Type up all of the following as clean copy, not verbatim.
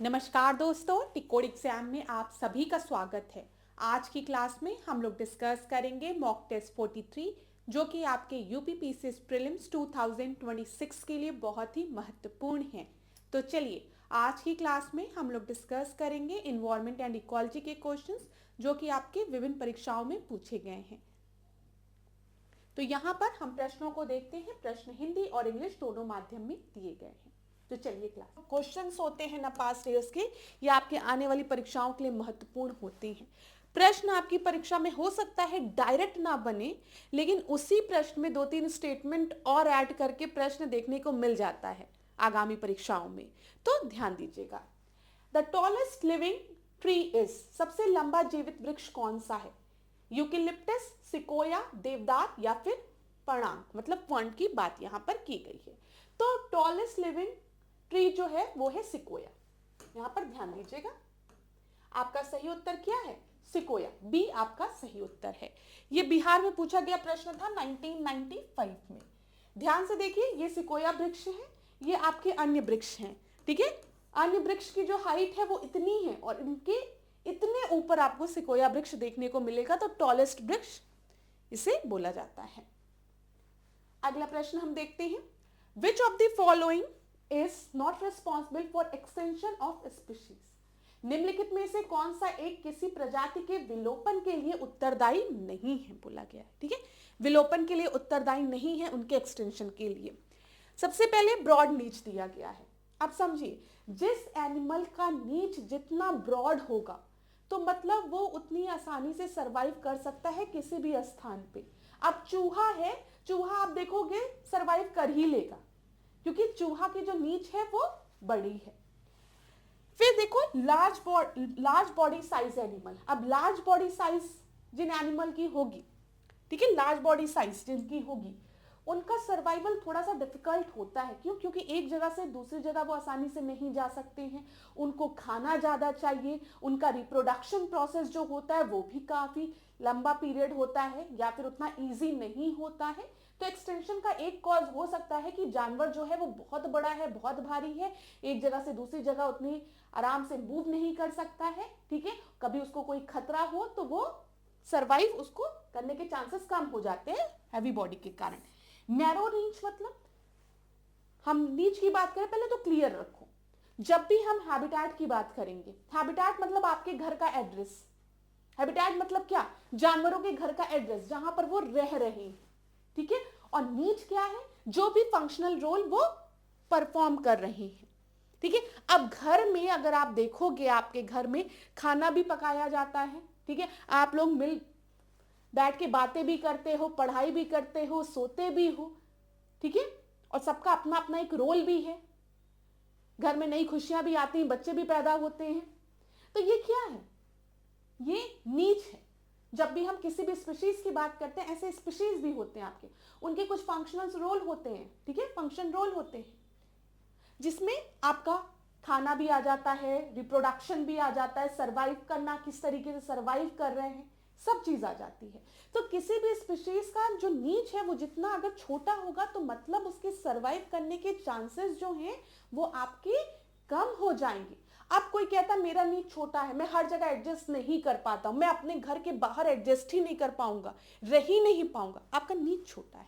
नमस्कार दोस्तों, टिकोड एग्जाम में आप सभी का स्वागत है। आज की क्लास में हम लोग डिस्कस करेंगे मॉक टेस्ट 43 जो कि आपके यूपीपीसीएस प्रीलिम्स 2026 के लिए बहुत ही महत्वपूर्ण है। तो चलिए आज की क्लास में हम लोग डिस्कस करेंगे इन्वायरमेंट एंड इक्वालिटी के क्वेश्चंस जो कि आपके विभिन्न परीक्षाओं में पूछे गए हैं। तो यहाँ पर हम प्रश्नों को देखते हैं। प्रश्न हिंदी और इंग्लिश दोनों माध्यम में दिए गए हैं। तो चलिए क्लास क्वेश्चंस होते हैं ना पास्ट ईयर्स के, ये आपके आने वाली परीक्षाओं के लिए महत्वपूर्ण होते हैं। प्रश्न आपकी परीक्षा में हो सकता है डायरेक्ट ना बने, लेकिन उसी प्रश्न में 2-3 स्टेटमेंट और ऐड करके प्रश्न देखने को मिल जाता है आगामी परीक्षाओं में। तो ध्यान दीजिएगा। The tallest living tree is, सबसे लंबा जीवित वृक्ष कौन सा है? यूकेलिप्टस, सिकोया, देवदार या फिर पड़ांग, मतलब फर्न की बात यहां पर की गई है। तो टॉलेस्ट लिविंग ट्री जो है वो है सिकोया। यहां पर ध्यान दीजिएगा, आपका सही उत्तर क्या है? सिकोया, बी आपका सही उत्तर है। ये बिहार में पूछा गया प्रश्न था 1995 में। ध्यान से देखिए, ये सिकोया वृक्ष है, ये आपके अन्य वृक्ष हैं। ठीक है, अन्य वृक्ष की जो हाइट है वो इतनी है और इनके इतने ऊपर आपको सिकोया वृक्ष देखने को मिलेगा, तो टॉलेस्ट वृक्ष इसे बोला जाता है। अगला प्रश्न हम देखते हैं। Which of the following is not responsible for extinction of species? निम्नलिखित में से कौन सा एक किसी प्रजाति के विलोपन के लिए उत्तरदायी नहीं है, बोला गया है। ठीक है, विलोपन के लिए उत्तरदायी नहीं है, उनके एक्सटेंशन के लिए। सबसे पहले ब्रॉड नीच दिया गया है। अब समझिए, जिस एनिमल का नीच जितना ब्रॉड होगा तो मतलब वो उतनी आसानी से सरवाइव कर सकता है किसी भी स्थान पे। अब चूहा है, चूहा आप देखोगे सरवाइव कर ही लेगा क्योंकि चूहा की जो नीच है वो बड़ी है। फिर देखो लार्ज बॉडी साइज एनिमल। अब लार्ज बॉडी साइज जिन एनिमल की होगी, ठीक है, लार्ज बॉडी साइज जिनकी होगी उनका सर्वाइवल थोड़ा सा डिफिकल्ट होता है। क्यों? क्योंकि एक जगह से दूसरी जगह वो आसानी से नहीं जा सकते हैं, उनको खाना ज्यादा चाहिए, उनका रिप्रोडक्शन प्रोसेस जो होता है वो भी काफी लंबा पीरियड होता है या फिर उतना इजी नहीं होता है। तो एक्सटेंशन का एक कॉज हो सकता है कि जानवर जो है वो बहुत बड़ा है, बहुत भारी है, एक जगह से दूसरी जगह उतनी आराम से मूव नहीं कर सकता है। ठीक है, कभी उसको कोई खतरा हो तो वो सरवाइव उसको करने के चांसेस कम हो जाते हैं हैवी बॉडी के कारण। नैरो नीच मतलब, हम नीच की बात करें पहले तो क्लियर रखो, जब भी हम हैबिटेट की बात करेंगे, हैबिटेट मतलब आपके घर का एड्रेस। हैबिटेट मतलब क्या? जानवरों के घर का एड्रेस जहां पर वो रह रहे हैं। ठीक है, और नीच क्या है? जो भी फंक्शनल रोल वो परफॉर्म कर रहे हैं। ठीक है, अब घर में अगर आप देखोगे, आपके घर में खाना भी पकाया जाता है। ठीक है, आप लोग मिल बैठ के बातें भी करते हो, पढ़ाई भी करते हो, सोते भी हो। ठीक है, और सबका अपना अपना एक रोल भी है। घर में नई खुशियां भी आती हैं, बच्चे भी पैदा होते हैं। तो ये क्या है? ये नीच है। जब भी हम किसी भी स्पीशीज की बात करते हैं, ऐसे स्पीशीज भी होते हैं आपके, उनके कुछ फंक्शनल रोल होते हैं। ठीक है, फंक्शन रोल होते हैं जिसमें आपका खाना भी आ जाता है, रिप्रोडक्शन भी आ जाता है, सरवाइव करना, किस तरीके से सरवाइव कर रहे हैं, सब चीज आ जाती है। तो किसी भी स्पीशीज का जो नीच है वो जितना अगर छोटा होगा तो मतलब उसके सरवाइव करने के चांसेस जो हैं वो आपके कम हो जाएंगे। अब कोई कहता है मेरा नीच छोटा है, मैं हर जगह एडजस्ट नहीं कर पाता हूं, मैं अपने घर के बाहर एडजस्ट ही नहीं कर पाऊंगा, रह ही नहीं पाऊंगा, आपका नीच छोटा है।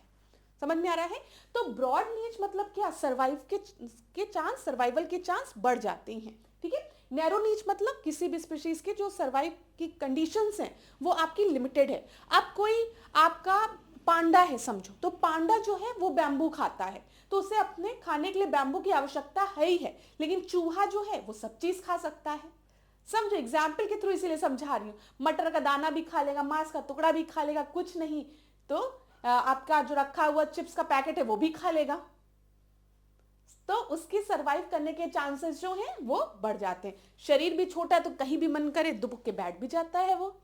समझ में आ रहा है? तो ब्रॉड नीच मतलब क्या? सर्वाइव के चांस, सर्वाइवल के चांस बढ़ जाते हैं। ठीक है, नैरो नीच मतलब किसी भी स्पीशीज के जो सर्वाइव की कंडीशंस हैं वो आपकी लिमिटेड है। अब कोई आपका पांडा है समझो, तो पांडा जो है वो बैम्बू खाता है, तो उसे अपने खाने के लिए बैम्बू की आवश्यकता है ही है। लेकिन चूहा जो है वो सब चीज खा सकता है। समझो, एग्जाम्पल के थ्रू इसीलिए समझा रही हूं। मटर का दाना भी खा लेगा, मांस का टुकड़ा भी खा लेगा, कुछ नहीं तो आपका जो रखा हुआ चिप्स का पैकेट है वो भी खा लेगा। तो उसकी सरवाइव करने के चांसेस जो हैं वो बढ़ जाते हैं। शरीर भी छोटा है तो कहीं भी मन करे दुबक के बैठ भी जाता है वो।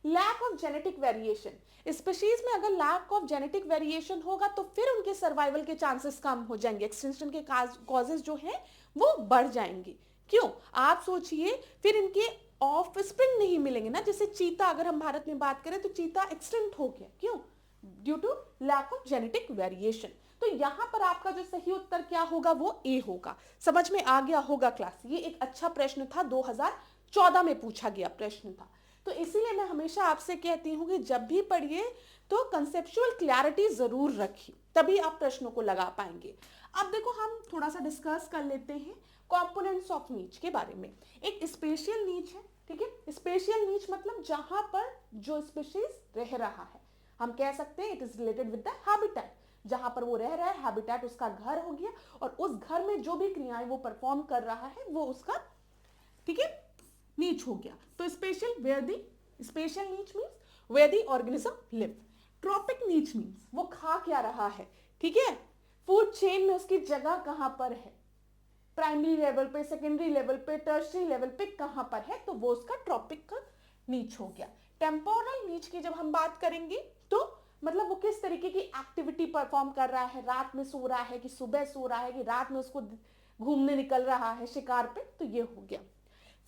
Lack of genetic variation, species में अगर लैक ऑफ जेनेटिक वेरिएशन होगा तो फिर उनके सर्वाइवल के चांसेस कम हो जाएंगे, एक्सटेंशन के कॉजेस जो हैं वो बढ़ जाएंगे। क्यों? आप सोचिए, फिर इनके ऑफ स्प्रिंग नहीं मिलेंगे ना। जैसे चीता, अगर हम भारत में बात करें तो चीता एक्सटेंट हो गया, क्यों? Due to lack of genetic variation. तो यहां पर आपका जो सही उत्तर क्या होगा, वो ए होगा। समझ में आ गया होगा क्लास। ये एक अच्छा प्रश्न था, 2014 में पूछा गया प्रश्न था। तो इसीलिए मैं हमेशा आपसे कहती हूँ कि जब भी पढ़िए तो कंसेप्चुअल क्लैरिटी जरूर रखिए, तभी आप प्रश्नों को लगा पाएंगे। अब देखो हम थोड़ा सा डिस्कस कर लेते हैं कंपोनेंट्स ऑफ नीच के बारे में। एक स्पेशियल नीच है, ठीक है। स्पेशियल नीच मतलब जहां पर जो स्पीशीज रह रहा है, हम कह सकते हैं it is related with the habitat, जहां पर वो रह रहा है, हैबिटेट उसका घर हो गया, और उस घर में जो भी क्रियाएं वो परफॉर्म कर रहा है वो उसका, ठीक है, नीच हो गया। तो spatial where the, spatial niche means where the organism live. Trophic niche means वो खा क्या रहा है, ठीक है, फूड चेन में उसकी जगह कहां पर है, प्राइमरी लेवल पे, सेकेंडरी लेवल पे, टर्शरी लेवल पे कहां पर है, तो वो उसका ट्रॉपिक का नीच हो गया। टेम्पोरल नीच की जब हम बात करेंगे तो मतलब वो किस तरीके की एक्टिविटी परफॉर्म कर रहा है, रात में सो रहा है कि सुबह सो रहा है कि रात में उसको घूमने निकल रहा है शिकार पे, तो ये हो गया।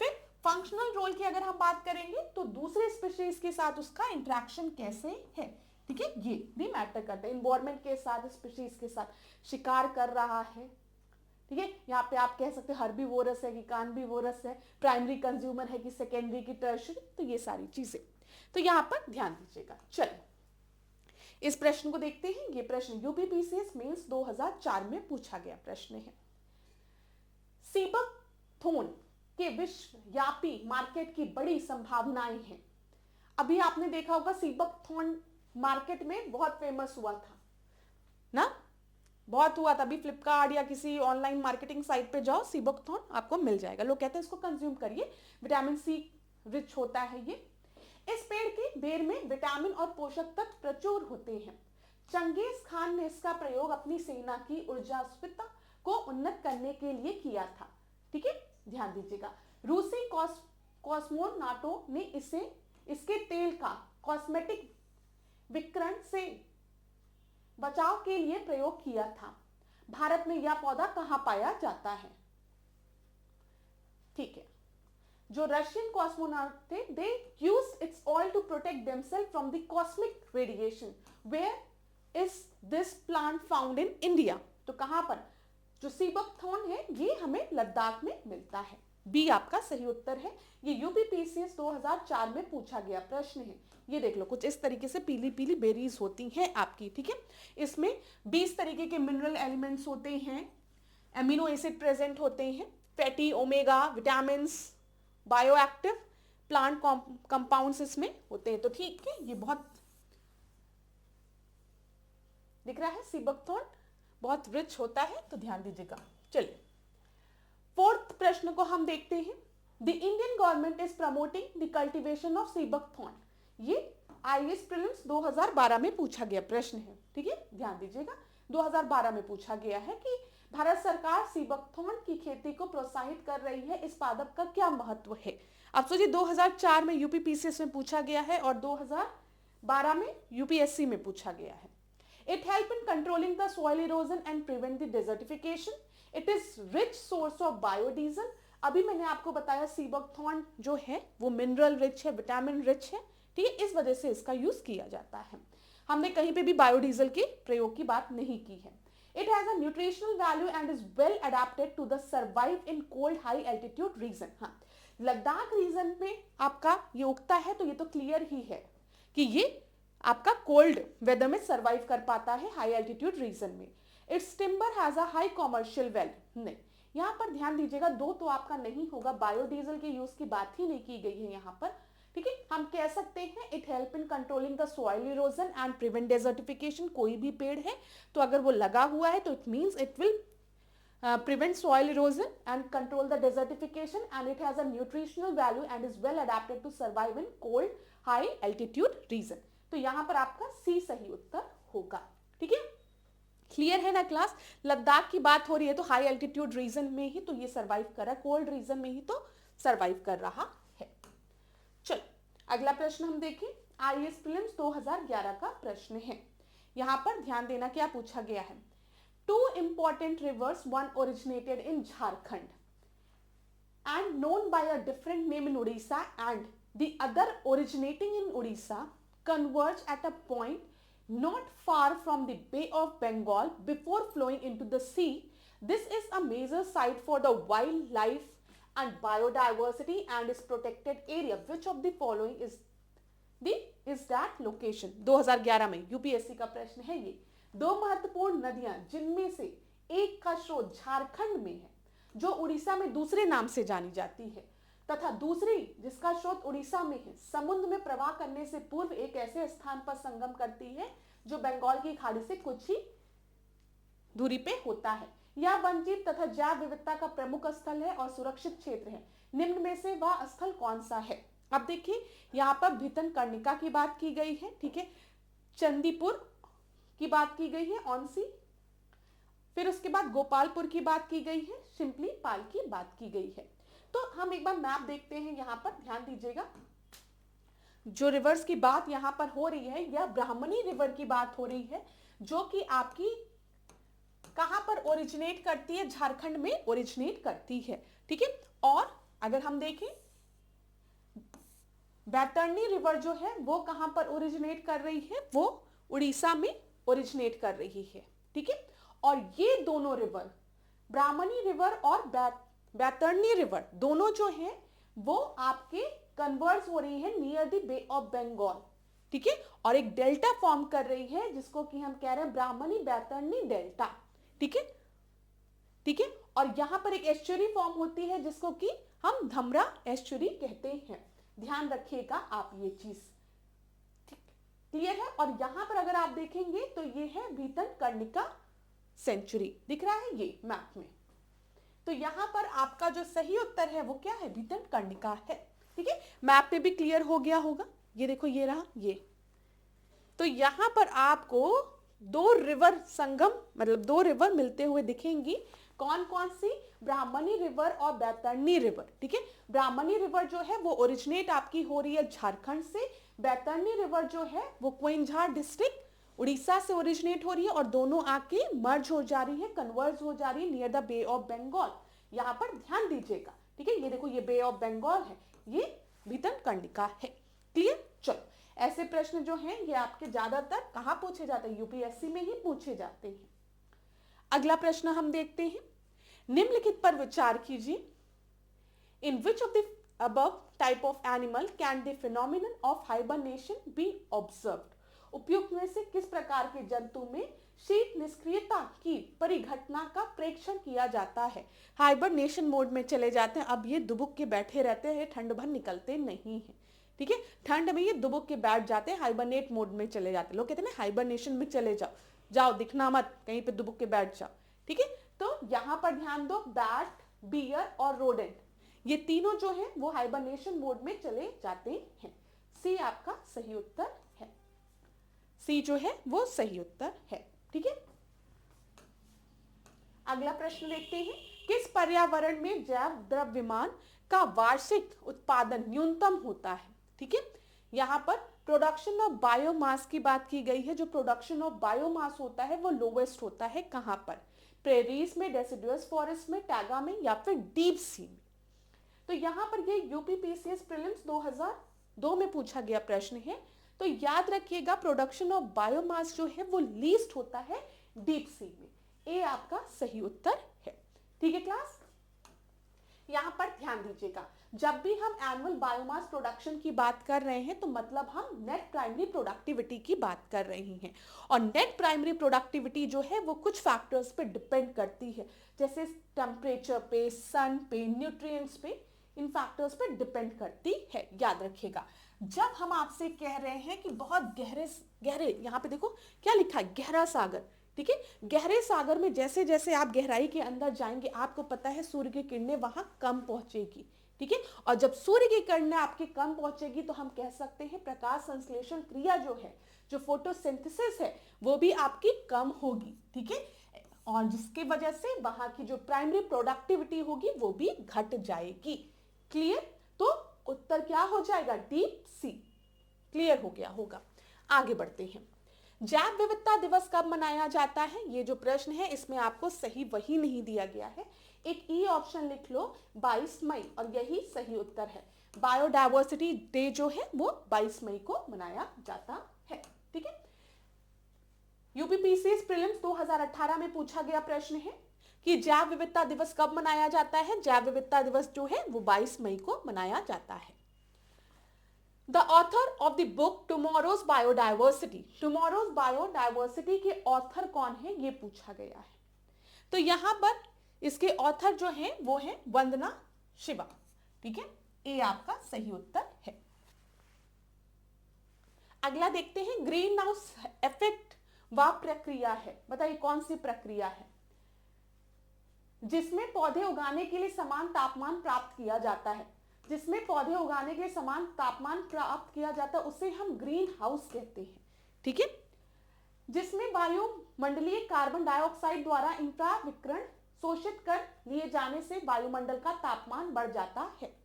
फिर फंक्शनल रोल की अगर हम बात करेंगे तो दूसरे स्पीशीज के साथ उसका इंटरेक्शन कैसे है, ठीक है, ये भी मैटर करता है। इन्वायरमेंट के साथ, स्पीशीज के साथ शिकार कर रहा है, ठीक है। यहाँ पे आप कह सकते हैं हर्बीवोरस है कि कार्निवोरस है, प्राइमरी कंज्यूमर है कि सेकेंडरी की टर्शरी, तो ये सारी चीजें तो यहाँ पर ध्यान दीजिएगा। चलिए इस प्रश्न को देखते हैं। ये प्रश्न यूपीपीसीएस मेंस 2004 में पूछा गया प्रश्न है। सीबक थोन के विश्वव्यापी मार्केट की बड़ी संभावनाएं हैं। अभी आपने देखा होगा सीबक थोन मार्केट में बहुत फेमस हुआ था ना, बहुत हुआ था। अभी फ्लिपकार्ट या किसी ऑनलाइन मार्केटिंग साइट पे जाओ, सीबकथॉर्न आपको मिल जाएगा। लोग कहते हैं इसको कंज्यूम करिए, विटामिन सी रिच होता है ये। इस पेड़ के बेर में विटामिन और पोषक तत्व प्रचुर होते हैं। चंगेज खान ने इसका प्रयोग अपनी सेना की ऊर्जास्विता को उन्नत करने के लिए किया था, ठीक है, ध्यान दीजिएगा। रूसी कॉस्मोनाटो ने इसे इसके तेल का कॉस्मेटिक विकिरण से बचाव के लिए प्रयोग किया था। भारत में यह पौधा कहां पाया जाता है, ठीक है। जो रशियन कॉस्मोनॉट थे, they used its oil to protect themselves from the cosmic radiation. Where is this plant found in India, तो कहां पर, जो सीबकथॉर्न है ये हमें लद्दाख में मिलता है। बी आपका सही उत्तर है। ये यूपीपीसीएस 2004 में पूछा गया प्रश्न है। ये देख लो, कुछ इस तरीके से पीली पीली बेरीज होती हैं आपकी, ठीक है। इसमें 20 तरीके के मिनरल एलिमेंट्स होते हैं, एमिनो एसिड प्रेजेंट होते हैं, fatty, omega, vitamins, bioactive plant compounds इसमें होते हैं। तो ठीक है, ये बहुत दिख रहा है, सीबकथॉर्न बहुत रिच होता है, तो ध्यान दीजिएगा। चलिए फोर्थ प्रश्न को हम देखते हैं। The Indian government is promoting the cultivation of sea buckthorn. ये आईएएस प्रीलिम्स 2012 में पूछा गया प्रश्न है, ठीक है, ध्यान दीजिएगा। 2012 में पूछा गया है कि भारत सरकार सीबकथॉर्न की खेती को प्रोत्साहित कर रही है, इस पादप का क्या महत्व है। अब सोचिए 2004 में यूपीपीसीएस में पूछा गया है और 2012 में यूपीएससी में पूछा गया है। It help in controlling the soil erosion and prevent the desertification. It is rich source of biodiesel. अभी मैंने आपको बताया सीबकथॉर्न जो है वो मिनरल रिच है, विटामिन रिच है, ठीक है, इस वजह से इसका यूज किया जाता है। हमने कहीं पे भी बायोडीजल के प्रयोग की बात नहीं की है। It has a nutritional value and is well adapted to the survive in cold high altitude region. हाँ, लद्दाख रीजन में आपका ये उगता है, तो ये तो क्लियर ही है कि ये आपका कोल्ड वेदर में सरवाइव कर पाता है हाई एल्टीट्यूड रीजन में। It's timber has a high commercial value. नहीं, यहाँ पर ध्यान दीजिएगा, दो तो आपका नहीं होगा, बायोडीजल के यूज की बात ही नहीं की गई है यहाँ पर, ठीक है। हम कह सकते हैं it help in controlling the soil erosion and prevent desertification. कोई भी पेड़ है तो अगर वो लगा हुआ है तो it means it will prevent soil erosion and control the desertification, and it has a nutritional value and is well adapted to survive in cold high altitude region. तो यहां पर आपका सी सही उत्तर होगा, ठीक है। क्लियर है ना क्लास। लद्दाख की बात हो रही है तो हाई एल्टीट्यूड रीजन में ही तो ये सरवाइव कर रहा है, कोल्ड रीजन में ही तो सरवाइव कर रहा है। चलो अगला प्रश्न हम देखें। आईएएस प्रीलिम्स 2011 का प्रश्न है। यहां पर ध्यान देना, क्या पूछा गया है। Two important rivers, one originated in Jharkhand and known by a different name in Odisha and the other originating in Odisha, converge at a point not far from the Bay of Bengal before flowing into the sea. This is a major site for the wildlife and biodiversity and is protected area. Which of the following is that location? 2011 में UPSC का प्रश्न है ये। दो महत्वपूर्ण नदियां जिनमें से एक का स्रोत झारखंड में है जो उड़ीसा में दूसरे नाम से जानी जाती है, तथा दूसरी जिसका स्रोत उड़ीसा में है समुद्र में प्रवाह करने से पूर्व एक ऐसे स्थान पर संगम करती है जो बंगाल की खाड़ी से कुछ ही दूरी पे होता है। यह वन्यजीव तथा जैव विविधता का प्रमुख स्थल है और सुरक्षित क्षेत्र है। निम्न में से वह स्थल कौन सा है? अब देखिए यहाँ पर भितरकनिका की बात की गई है, ठीक है, चंदीपुर की बात की गई है, औंसी, फिर उसके बाद गोपालपुर की बात की गई है, शिंपली पाल की बात की गई है। तो हम एक बार मैप देखते हैं, यहाँ पर ध्यान दीजिएगा। जो रिवर्स की बात यहाँ पर हो रही है यह ब्राह्मणी रिवर की बात हो रही है जो कि आपकी कहां पर ओरिजिनेट करती है? झारखंड में ओरिजिनेट करती है, ठीक है। और अगर हम देखें बैतरणी रिवर जो है वो कहां पर ओरिजिनेट कर रही है? वो उड़ीसा में ओरिजिनेट कर रही है, ठीक है। और ये दोनों रिवर ब्राह्मणी रिवर और बैतरणी रिवर दोनों जो है वो आपके कन्वर्ज हो रही है near the bay of Bengal, ठीक है, और एक डेल्टा फॉर्म कर रही है जिसको कि हम कह रहे हैं ब्राह्मणी बैतरणी डेल्टा, ठीक है, ठीक है। और यहां पर एक एस्चुरी फॉर्म होती है जिसको कि हम धमरा एस्चुरी कहते हैं। ध्यान रखिएगा आप ये चीज, क्लियर है। और यहां पर अगर आप देखेंगे तो ये है भितरकनिका सेंचुरी, दिख रहा है ये मैप में। तो यहां पर आपका जो सही उत्तर है वो क्या है? भितरकनिका है, ठीक है। मैप पे भी क्लियर हो गया होगा। ये देखो ये रहा ये। तो यहां पर आपको दो रिवर संगम मतलब दो रिवर मिलते हुए दिखेंगी। कौन कौन सी? ब्राह्मणी रिवर और बैतरणी रिवर, ठीक है। ब्राह्मणी रिवर जो है वो ओरिजिनेट आपकी हो रही है झारखंड से, बैतरणी रिवर जो है वो क्वेंझार डिस्ट्रिक्ट उड़ीसा से ओरिजिनेट हो रही है और दोनों आके मर्ज हो जा रही है, कन्वर्ज हो जा रही है near the bay of Bengal. यहां पर ध्यान दीजिएगा, ठीक है। ये देखो ये बे ऑफ बंगाल है, ये भितरकनिका है, क्लियर। चलो ऐसे प्रश्न जो हैं ये आपके ज्यादातर कहां पूछे जाते हैं? यूपीएससी में ही पूछे जाते हैं। अगला प्रश्न हम देखते हैं। निम्नलिखित पर विचार कीजिए। In which of the above type of animal can the phenomenon of hibernation be observed? उपयुक्त में से किस प्रकार के जंतु में शीत निष्क्रियता की परिघटना का प्रेक्षण किया जाता है? हाइबरनेशन मोड में चले जाते हैं। अब ये दुबुक के बैठे रहते हैं, ठंड भर निकलते नहीं है, ठीक है। ठंड में ये दुबुक के बैठ जाते हैं, हाइबरनेट मोड में चले जाते हैं। लोग कहते हैं ना हाइबरनेशन में चले जाओ, जाओ दिखना मत, कहीं पे दुबुक के बैठ जाओ, ठीक है। तो यहां पर ध्यान दो, बैट, बियर और रोडेंट ये तीनों जो है वो हाइबरनेशन मोड में चले जाते हैं। सी आपका सही उत्तर है, सी जो है वो सही उत्तर है, ठीक है। अगला प्रश्न देखते हैं। किस पर्यावरण में जैव द्रव्यमान का वार्षिक उत्पादन न्यूनतम होता है? ठीक है, यहां पर प्रोडक्शन ऑफ बायोमास की बात की गई है। जो प्रोडक्शन ऑफ बायोमास होता है वो लोवेस्ट होता है कहां पर? प्रेरीज में, डेसिडुअस फॉरेस्ट में, टैगा में या फिर डीप सी में। तो यहां पर ये यूपीपीसीएस प्रीलिम्स 2002 में पूछा गया प्रश्न है। तो याद रखिएगा प्रोडक्शन ऑफ बायोमास जो है वो लीस्ट होता है डीप सी में। ए आपका सही उत्तर है, ठीक है क्लास। यहां पर ध्यान दीजिएगा, जब भी हम एनुअल बायोमास प्रोडक्शन की बात कर रहे हैं तो मतलब हम नेट प्राइमरी प्रोडक्टिविटी की बात कर रहे हैं। और नेट प्राइमरी प्रोडक्टिविटी जो है वो कुछ फैक्टर्स पे डिपेंड करती है, जैसे टेम्परेचर पे, सन पे, न्यूट्रिएंट्स पे, इन फैक्टर्स पे डिपेंड करती है। याद रखिएगा, जब हम आपसे कह रहे हैं कि बहुत गहरे यहाँ पे देखो क्या लिखा है, गहरा सागर, ठीक है। गहरे सागर में जैसे जैसे आप गहराई के अंदर जाएंगे आपको पता है सूर्य की किरणें वहां कम पहुंचेगी, ठीक है। और जब सूर्य की किरणें आपकी कम पहुंचेगी तो हम कह सकते हैं प्रकाश संश्लेषण क्रिया जो है, जो फोटोसिंथेसिस है, वो भी आपकी कम होगी, ठीक है। और जिसकी वजह से वहां की जो प्राइमरी प्रोडक्टिविटी होगी वो भी घट जाएगी। क्लियर? तो उत्तर क्या हो जाएगा? Deep sea. क्लियर हो गया होगा। आगे बढ़ते हैं। जैव विविधता दिवस कब मनाया जाता है? ये जो प्रश्न है इसमें आपको सही वही नहीं दिया गया है। एक ई ऑप्शन लिख लो 22 मई और यही सही उत्तर है। बायोडायवर्सिटी डे जो है वो 22 मई को मनाया जाता है, ठीक है। यूपीपीसीएस प्रीलिम्स 2018 में पूछा गया प्रश्न है कि जैव विविधता दिवस कब मनाया जाता है। जैव विविधता दिवस जो है वो 22 मई को मनाया जाता है। The author of the book tomorrow's biodiversity, tomorrow's biodiversity के ऑथर कौन है ये पूछा गया है। तो यहां पर इसके ऑथर जो है वो है वंदना शिवा। ठीक है, ये आपका सही उत्तर है। अगला देखते हैं, ग्रीन हाउस इफेक्ट वह प्रक्रिया है, बताइए कौन सी प्रक्रिया है जिसमें पौधे उगाने के लिए समान तापमान प्राप्त किया जाता है। जिसमें पौधे उगाने के लिए समान तापमान प्राप्त किया जाता है उसे हम ग्रीन हाउस कहते हैं। ठीक है, जिसमें वायुमंडलीय कार्बन डाइऑक्साइड द्वारा इंफ्रा विकिरण शोषित कर लिए जाने से वायुमंडल का तापमान बढ़ जाता है।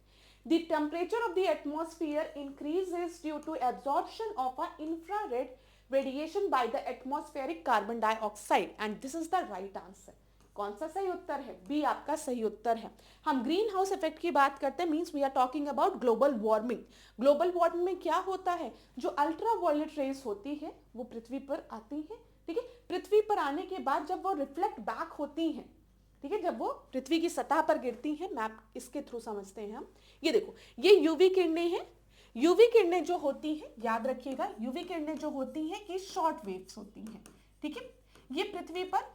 The temperature of the atmosphere increases due to absorption of an infrared radiation by the atmospheric carbon dioxide and this is the right answer. कौन सा सही उत्तर है? बी आपका सही उत्तर है। हम ग्रीन हाउस इफेक्ट की बात करते हैं, means we are talking about global warming. Global warming में क्या होता है, जो अल्ट्रा वायलेट रेज होती है वो पृथ्वी पर आती है। ठीक है, पृथ्वी पर आने के बाद जब वो रिफ्लेक्ट बैक होती हैं, ठीक है, जब वो पृथ्वी की सतह पर गिरती हैं, मैप इसके थ्रू समझते हैं हम। ये देखो, ये यूवी किरणें हैं। यूवी किरणें जो होती हैं, याद रखिएगा, यूवी किरणें जो होती हैं ये शॉर्ट वेव्स होती हैं। ठीक है, ये पृथ्वी पर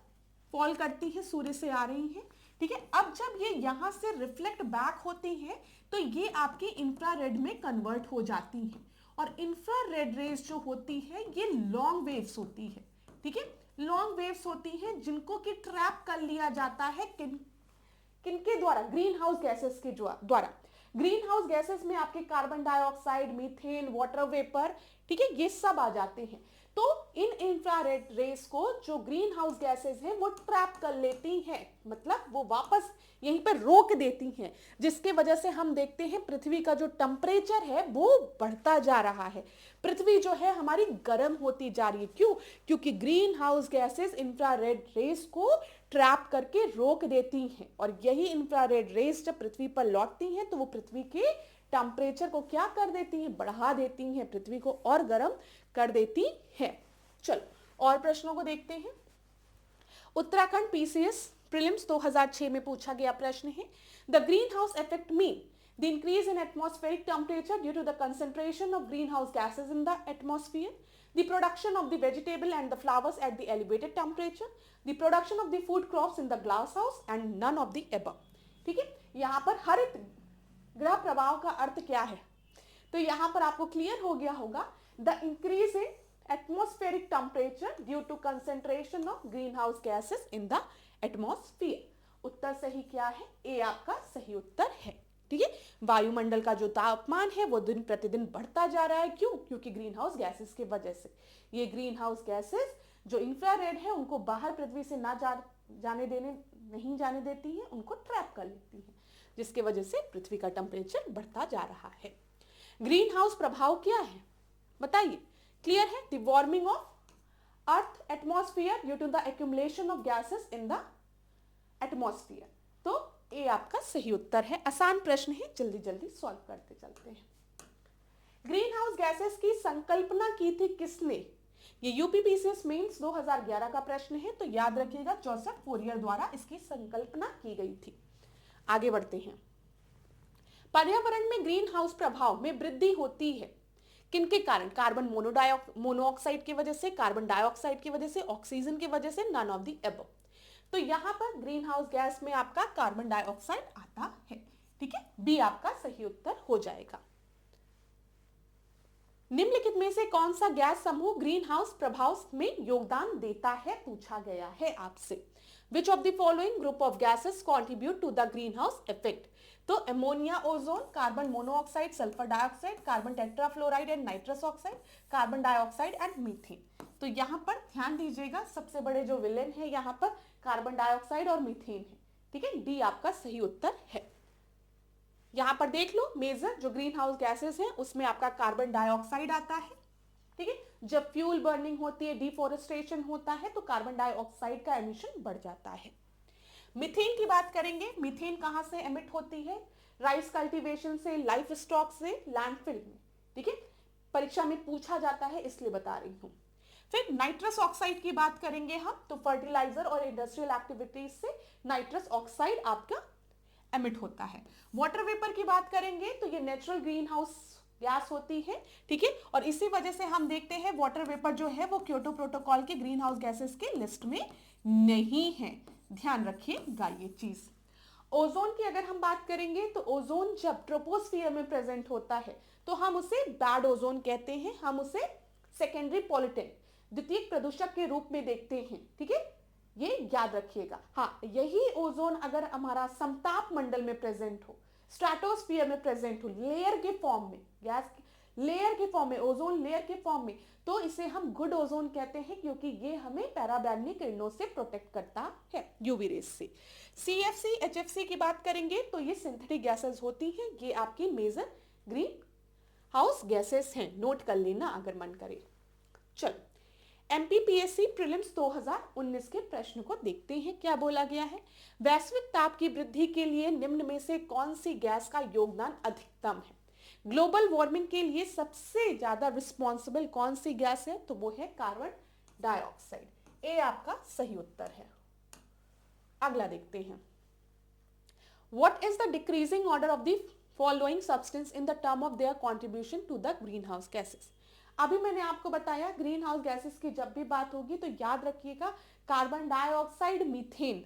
फॉल करती है, सूर्य से आ रही है। ठीक है, अब जब ये यहां से रिफ्लेक्ट बैक होती है तो ये आपकी इंफ्रारेड में कन्वर्ट हो जाती है और इंफ्रारेड रेज जो होती है ये लॉन्ग वेव्स होती है। ठीक है, लॉन्ग वेव्स होती हैं जिनको कि ट्रैप कर लिया जाता है किनके द्वारा, ग्रीन हाउस गैसेस के द्वारा। ग्रीन हाउस गैसेस में आपके carbon dioxide, methane, water vapour, ठीक है, ये सब आ जाते हैं। तो इन इंफ्रारेड रेस को जो ग्रीन हाउस गैसेस हैं वो ट्रैप कर लेती हैं, मतलब वो वापस यहीं पर रोक देती हैं, जिसके वजह से हम देखते हैं पृथ्वी का जो टेम्परेचर है वो बढ़ता जा रहा है। पृथ्वी जो है हमारी गर्म होती जा रही है। क्यों? क्योंकि green house gases infrared rays को ट्रैप करके रोक देती हैं और यही इंफ्रारेड रेस जब पृथ्वी पर लौटती हैं तो वो पृथ्वी के टेम्परेचर को क्या कर देती हैं, बढ़ा देती हैं, पृथ्वी को और गर्म कर देती है। चलो और प्रश्नों को देखते हैं। उत्तराखंड पीसीएस प्रीलिम्स 2006 में पूछा गया प्रश्न है, the green house effect mean the increase in atmospheric temperature due to the concentration of green house gases in the atmosphere, the production of the vegetable and the flowers at the elevated temperature, the production of the food crops in the glass house and none of the above। ठीक है, यहाँ पर हरित गृह प्रभाव का अर्थ क्या है, तो यहाँ पर आपको क्लियर हो गया होगा, the increase in atmospheric temperature due to concentration of green house gases in the atmosphere. उत्तर सही क्या है? ए आपका सही उत्तर है। ठीक है, वायुमंडल का जो तापमान है वो दिन प्रतिदिन बढ़ता जा रहा है। क्यों? क्योंकि ग्रीन हाउस गैसेस की वजह से। ये ग्रीन हाउस गैसेस जो इंफ्रारेड है उनको बाहर पृथ्वी से नहीं जाने देती है, उनको ट्रैप कर लेती है, जिसके वजह से पृथ्वी का टेम्परेचर बढ़ता जा रहा है। ग्रीन हाउस प्रभाव क्या है बताइए? क्लियर है, the warming of earth atmosphere due to the accumulation of gases in the atmosphere. तो ये आपका सही उत्तर है। आसान प्रश्न है, जल्दी जल्दी सॉल्व करते चलते हैं। ग्रीन हाउस गैसेस की संकल्पना की थी किसने? ये यूपीपीसीएस मेंस 2011 का प्रश्न है, तो याद रखिएगा जोसेफ फोरियर द्वारा इसकी संकल्पना की गई थी। आगे बढ़ते हैं। पर्यावरण में ग्रीन हाउस प्रभाव में वृद्धि होती है किनके कारण? कार्बन मोनोऑक्साइड की वजह से, कार्बन डाइऑक्साइड की वजह से, ऑक्सीजन की वजह से, नन ऑफ द अबव। तो यहां पर ग्रीन हाउस गैस में आपका कार्बन डाइऑक्साइड आता है। ठीक है, बी आपका सही उत्तर हो जाएगा। निम्नलिखित में से कौन सा गैस समूह ग्रीन हाउस प्रभाव में योगदान देता है, पूछा गया है आपसे। Which of the following group of gases contribute to the green house effect? तो ammonia, ozone, carbon monoxide, sulphur dioxide, carbon tetrafluoride and nitrous oxide, carbon dioxide and methane. तो यहां पर ध्यान दीजिएगा, सबसे बड़े जो विलेन है यहां पर कार्बन डाइऑक्साइड और मीथेन है। ठीक है, डी आपका सही उत्तर है। यहां पर देख लो, मेजर जो ग्रीन हाउस गैसेस हैं उसमें आपका कार्बन डाइऑक्साइड आता है। ठीक है, जब फ्यूल बर्निंग होती है, डिफोरेस्टेशन होता है, तो कार्बन डाइऑक्साइड का एमिशन बढ़ जाता है। मीथेन की बात करेंगे, मीथेन कहां से एमिट होती है? राइस कल्टीवेशन से, लाइफ स्टॉक से, लैंडफिल में। ठीक है, परीक्षा में पूछा जाता है इसलिए बता रही हूं। फिर नाइट्रस ऑक्साइड की बात करेंगे हम, तो फर्टिलाइजर और इंडस्ट्रियल एक्टिविटीज से नाइट्रस ऑक्साइड आपका एमिट होता है। वाटर वेपर की बात करेंगे तो ये नेचुरल ग्रीन हाउस गैस होती है, ठीक है, और इसी वजह से हम देखते हैं वाटर वेपर जो है वो क्योटो प्रोटोकॉल के ग्रीन हाउस गैसेस के लिस्ट में नहीं है, ध्यान रखिएगा ये चीज। ओजोन की अगर हम बात करेंगे तो ओजोन जब ट्रोपोस्फियर में प्रेजेंट होता है तो हम उसे बैड ओजोन कहते हैं, हम उसे सेकेंडरी पॉल्यूटेंट, द्वितीयक प्रदूषक के रूप में देखते हैं, ठीक है, ये याद रखिएगा। हाँ, यही ओजोन अगर हमारा समताप मंडल में प्रेजेंट हो, स्ट्रेटोस्फियर में प्रेजेंट हो, लेयर के फॉर्म में, गैस लेयर के फॉर्म में, ओजोन लेयर के फॉर्म में, तो इसे हम गुड ओजोन कहते हैं क्योंकि ये हमें पैराबैंगनी किरणों से प्रोटेक्ट करता है, यूवी रेस से। सीएफसी, एचएफसी की बात करेंगे तो ये सिंथेटिक गैसेस होती हैं, ये आपकी मेजर ग्रीन हाउस गैसेस हैं, नोट कर लेना अगर मन करे। चलो, एमपीपीएससी प्रीलिम्स 2019 के प्रश्न को देखते हैं, क्या बोला गया है। वैश्विक ताप की वृद्धि के लिए निम्न में से कौन सी गैस का योगदान अधिकतम है। ग्लोबल वार्मिंग के लिए सबसे ज्यादा रिस्पॉन्सिबल कौन सी गैस है, तो वो है कार्बन डाइऑक्साइड। ए आपका सही उत्तर है। अगला देखते हैं, what is the decreasing order of the following substance in the term of their contribution to the green house gases. अभी मैंने आपको बताया ग्रीन हाउस गैसेस की जब भी बात होगी तो याद रखिएगा कार्बन डाइऑक्साइड, मीथेन,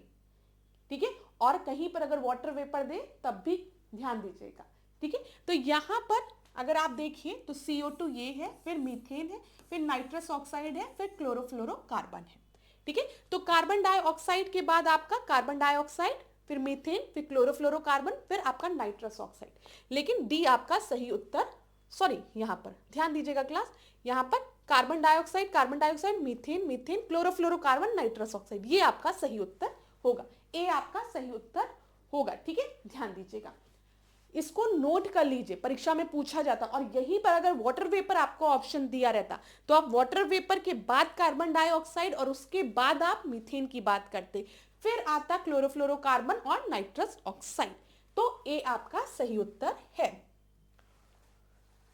ठीक है, और कहीं पर अगर वाटर वेपर दे तब भी ध्यान दीजिएगा, ठीक है। तो यहां पर अगर आप देखिए तो CO2 ये है, फिर मीथेन है, फिर नाइट्रस ऑक्साइड है, फिर क्लोरोफ्लोरोकार्बन है, ठीक है। तो कार्बन डाइऑक्साइड के बाद आपका कार्बन डाइऑक्साइड, फिर मीथेन, फिर क्लोरोफ्लोरोकार्बन, फिर आपका नाइट्रस ऑक्साइड, लेकिन डी आपका सही उत्तर, सॉरी यहां पर ध्यान दीजिएगा क्लास, यहां पर carbon dioxide, methane, chlorofluorocarbon, nitrous oxide, ये आपका सही उत्तर होगा, ए आपका सही उत्तर होगा, ठीक है, ध्यान दीजिएगा, इसको नोट कर लीजिए, परीक्षा में पूछा जाता। और यहीं पर अगर वाटर वेपर आपको ऑप्शन दिया रहता तो आप वाटर वेपर के बाद कार्बन डाइऑक्साइड और उसके बाद आप मीथेन की बात करते, फिर आता क्लोरोफ्लोरोकार्बन और नाइट्रस ऑक्साइड, तो ए आपका सही उत्तर है।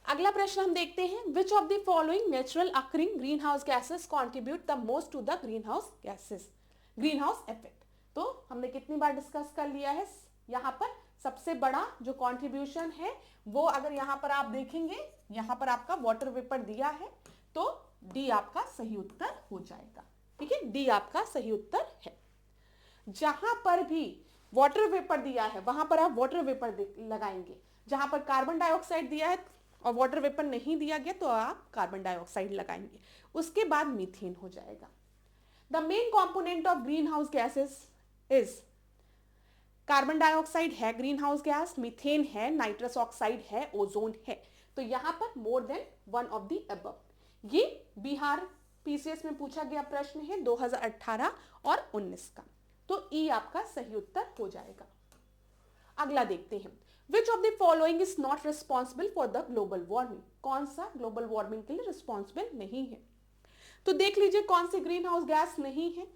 अगला प्रश्न हम देखते हैं, which of the following natural occurring green house gases contribute the most to the green house effect. तो हमने कितनी बार डिस्कस कर लिया है, यहां पर सबसे बड़ा जो कंट्रीब्यूशन है वो अगर यहां पर आप देखेंगे, यहां पर आपका वाटर वेपर दिया है तो डी आपका सही उत्तर हो जाएगा, ठीक है, डी आपका सही उत्तर है। जहां पर भी वाटर वेपर दिया है वहां पर आप वाटर वेपर लगाएंगे, जहां पर कार्बन डाइऑक्साइड दिया है और वाटर वेपर नहीं दिया गया तो आप कार्बन डाइऑक्साइड लगाएंगे, उसके बाद मीथेन हो जाएगा। The main component of green house gases is, carbon dioxide है ग्रीन हाउस गैस, मीथेन है, नाइट्रस ऑक्साइड है, ओजोन है, तो यहां पर more than one of the above. ये बिहार पीसीएस में पूछा गया प्रश्न है 2018 और 19 का, तो ई आपका सही उत्तर हो जाएगा। अगला देखते हैं, which of the following is not responsible for the global warming. कौन सा ग्लोबल वार्मिंग के लिए रिस्पॉन्सिबल नहीं है, तो देख लीजिए कौन सी ग्रीन हाउस गैस नहीं है।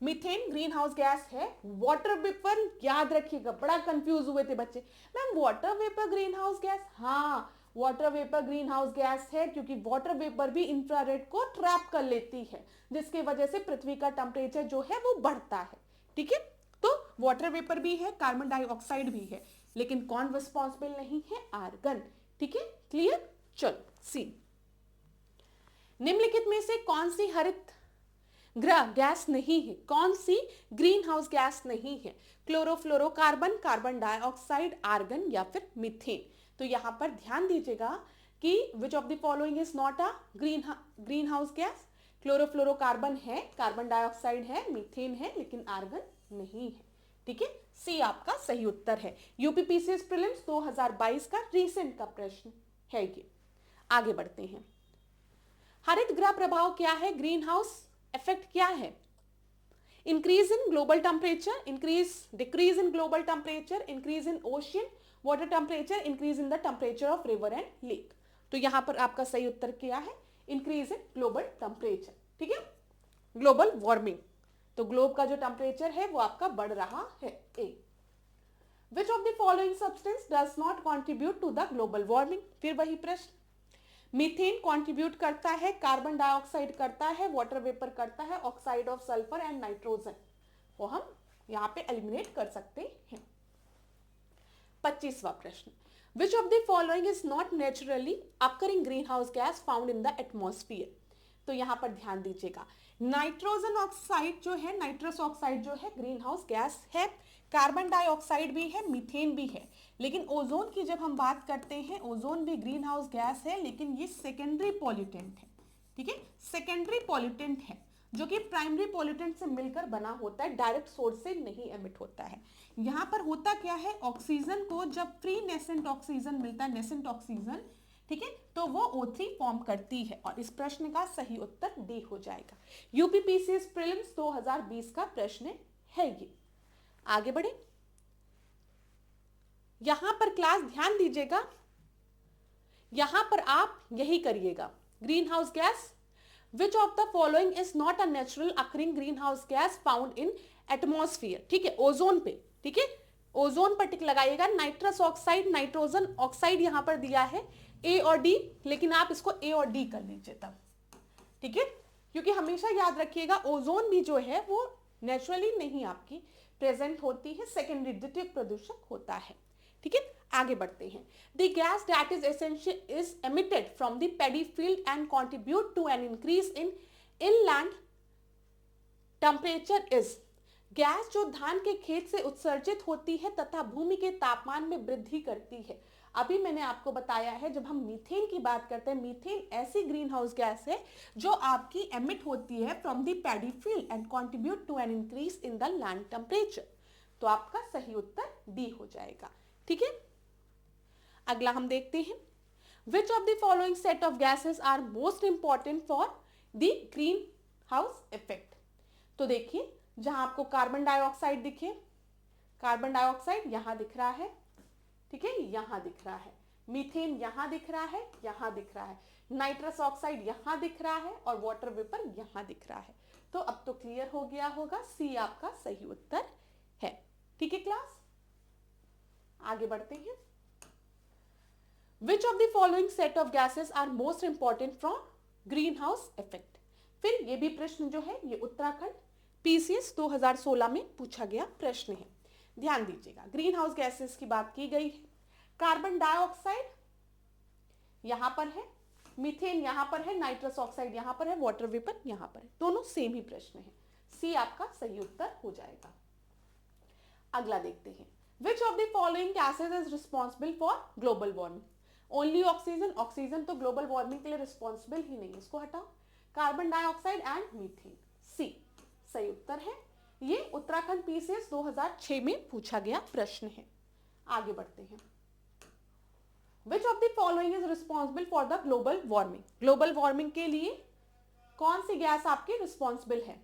मीथेन ग्रीन हाउस गैस है, वाटर वेपर याद रखिएगा, बड़ा कंफ्यूज हुए थे बच्चे, ma'am water vapour green house gas, हाँ water vapour green house gas है क्योंकि वाटर वेपर भी इंफ्रारेड को ट्रैप कर लेती है, जिसकी वजह से पृथ्वी का टेम्परेचर जो है वो बढ़ता है, ठीक है। तो वाटर वेपर भी है, कार्बन डाइऑक्साइड भी है, लेकिन कौन रिस्पॉन्सिबल नहीं है, आर्गन, ठीक है, क्लियर। चलो सी, निम्नलिखित में से कौन सी हरित गृह गैस नहीं है, कौन सी ग्रीन हाउस गैस नहीं है, क्लोरोफ्लोरोकार्बन, कार्बन डाइऑक्साइड, आर्गन या फिर मीथेन। तो यहां पर ध्यान दीजिएगा कि विच of the following is not a green house gas, chlorofluorocarbon है, कार्बन डाइऑक्साइड है, मीथेन है, लेकिन आर्गन नहीं है, ठीक है, सी आपका सही उत्तर है। यूपीपीसीएस प्रीलिम्स 2022 का रीसेंट का प्रश्न है ये। आगे बढ़ते हैं, हरित गृह प्रभाव क्या है, ग्रीन हाउस इफेक्ट क्या है, increase in global temperature, decrease in global temperature, increase in ocean water temperature, increase in the temperature of river and lake. तो यहां पर आपका सही उत्तर क्या है, इंक्रीज इन ग्लोबल टेम्परेचर, ठीक है, ग्लोबल वार्मिंग, तो ग्लोब का जो टेम्परेचर है वो आपका बढ़ रहा है, A. Which of the following substance does not contribute to the global warming, फिर वही प्रश्न, मीथेन कंट्रीब्यूट करता है, कार्बन डाइऑक्साइड करता है, वाटर वेपर करता है, oxide of sulphur and nitrogen को हम यहाँ पे एलिमिनेट कर सकते हैं। 25वां प्रश्न, विच of the following is not naturally occurring green house gas found in the atmosphere. तो यहां पर ध्यान दीजिएगा, नाइट्रोजन ऑक्साइड जो है, नाइट्रस ऑक्साइड जो है ग्रीन हाउस गैस है, कार्बन डाइऑक्साइड भी है, मीथेन भी है, लेकिन ओजोन की जब हम बात करते हैं, ओजोन भी ग्रीन हाउस गैस है, लेकिन ये सेकेंडरी पॉल्यूटेंट है। ठीक है, सेकेंडरी पॉल्यूटेंट है जो कि प्राइमरी पॉल्यूटेंट से मिलकर बना होता है, डायरेक्ट सोर्स से नहीं एमिट होता है। यहां पर होता क्या है, ऑक्सीजन को जब फ्री नेसेंट ऑक्सीजन मिलता है, नेसेंट ऑक्सीजन, ठीक है, तो वो O3 फॉर्म करती है, और इस प्रश्न का सही उत्तर डी हो जाएगा। यूपीपीसीएस प्रीलिम्स 2020 का प्रश्न है ये। आगे बढ़े, यहां पर क्लास ध्यान दीजिएगा, यहां पर आप यही करिएगा, green house gas, which of the following is not a natural occurring green house gas found in atmosphere. ठीक है, ओजोन पे, ठीक है, ओजोन पर टिक लगाइएगा। नाइट्रस ऑक्साइड, नाइट्रोजन ऑक्साइड यहां पर दिया है ए और डी, लेकिन आप इसको ए और डी कर लीजिए तब, ठीक है, क्योंकि हमेशा याद रखिएगा ओजोन भी जो है वो नेचुरली नहीं आपकी प्रेजेंट होती है, सेकेंडरी द्वितीयक प्रदूषक होता है। ठीक है, आगे बढ़ते हैं। The gas that is essential is emitted from the paddy field and contribute to an increase in inland temperature is. Gas जो धान के खेत से उत्सर्जित होती है तथा भूमि के तापमान में वृद्धि करती है। अभी मैंने आपको बताया है, जब हम मीथेन की बात करते हैं, मीथेन ऐसी ग्रीन हाउस गैस है जो आपकी एमिट होती है from the paddy field and contribute to an increase in the land temperature. तो आपका सही उत्तर डी हो जाएगा। ठीक है, अगला हम देखते हैं, which of the following set of gases are most important for the green house effect. तो देखिए, जहां आपको कार्बन डाइऑक्साइड दिखे, कार्बन डाइऑक्साइड यहां दिख रहा है, ठीक है, यहां दिख रहा है, मीथेन यहां दिख रहा है, यहां दिख रहा है, नाइट्रस ऑक्साइड यहां दिख रहा है, और वाटर वेपर यहां दिख रहा है। तो अब तो क्लियर हो गया होगा, सी आपका सही उत्तर है। ठीक है क्लास, आगे बढ़ते हैं। Which of the following set of gases are most important from green house effect. फिर ये भी प्रश्न जो है ये उत्तराखंड पीसीएस 2016 में पूछा गया प्रश्न है। ध्यान दीजिएगा, ग्रीन हाउस गैसेस की बात की गई है, कार्बन डाइऑक्साइड यहां पर है, मीथेन यहां पर है, नाइट्रस ऑक्साइड यहां पर है, वाटर वेपर यहां पर है, दोनों सेम ही प्रश्न है, सी आपका सही उत्तर हो जाएगा। अगला देखते हैं, which of the following gases is responsible for global warming. Only oxygen, oxygen तो ग्लोबल वार्मिंग के लिए रिस्पॉन्सिबल ही नहीं, इसको हटाओ। कार्बन डाइऑक्साइड एंड मीथेन, सी सही उत्तर है। ये उत्तराखंड पीसीएस 2006 में पूछा गया प्रश्न है। आगे बढ़ते हैं, which of the following is responsible for the global warming. Global warming के लिए कौन सी गैस आपकी रिस्पॉन्सिबल है?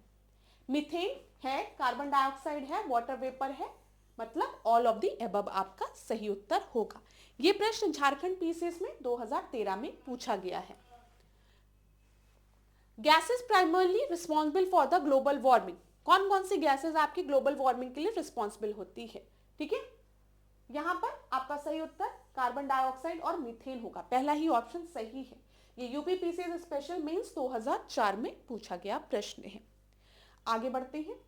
मीथेन है, कार्बन डाइऑक्साइड है, वाटर वेपर है, मतलब ऑल ऑफ द अबव आपका सही उत्तर होगा। यह प्रश्न झारखंड पीसीएस में 2013 में पूछा गया है। Gases primarily responsible for the global warming, कौन कौन सी गैसेस आपकी ग्लोबल वार्मिंग के लिए रिस्पॉन्सिबल होती है? ठीक है, यहां पर आपका सही उत्तर कार्बन डाइऑक्साइड और मीथेन होगा, पहला ही ऑप्शन सही है। ये यूपी पीसीएस स्पेशल मेंस 2004 में पूछा गया प्रश्न है। आगे बढ़ते हैं,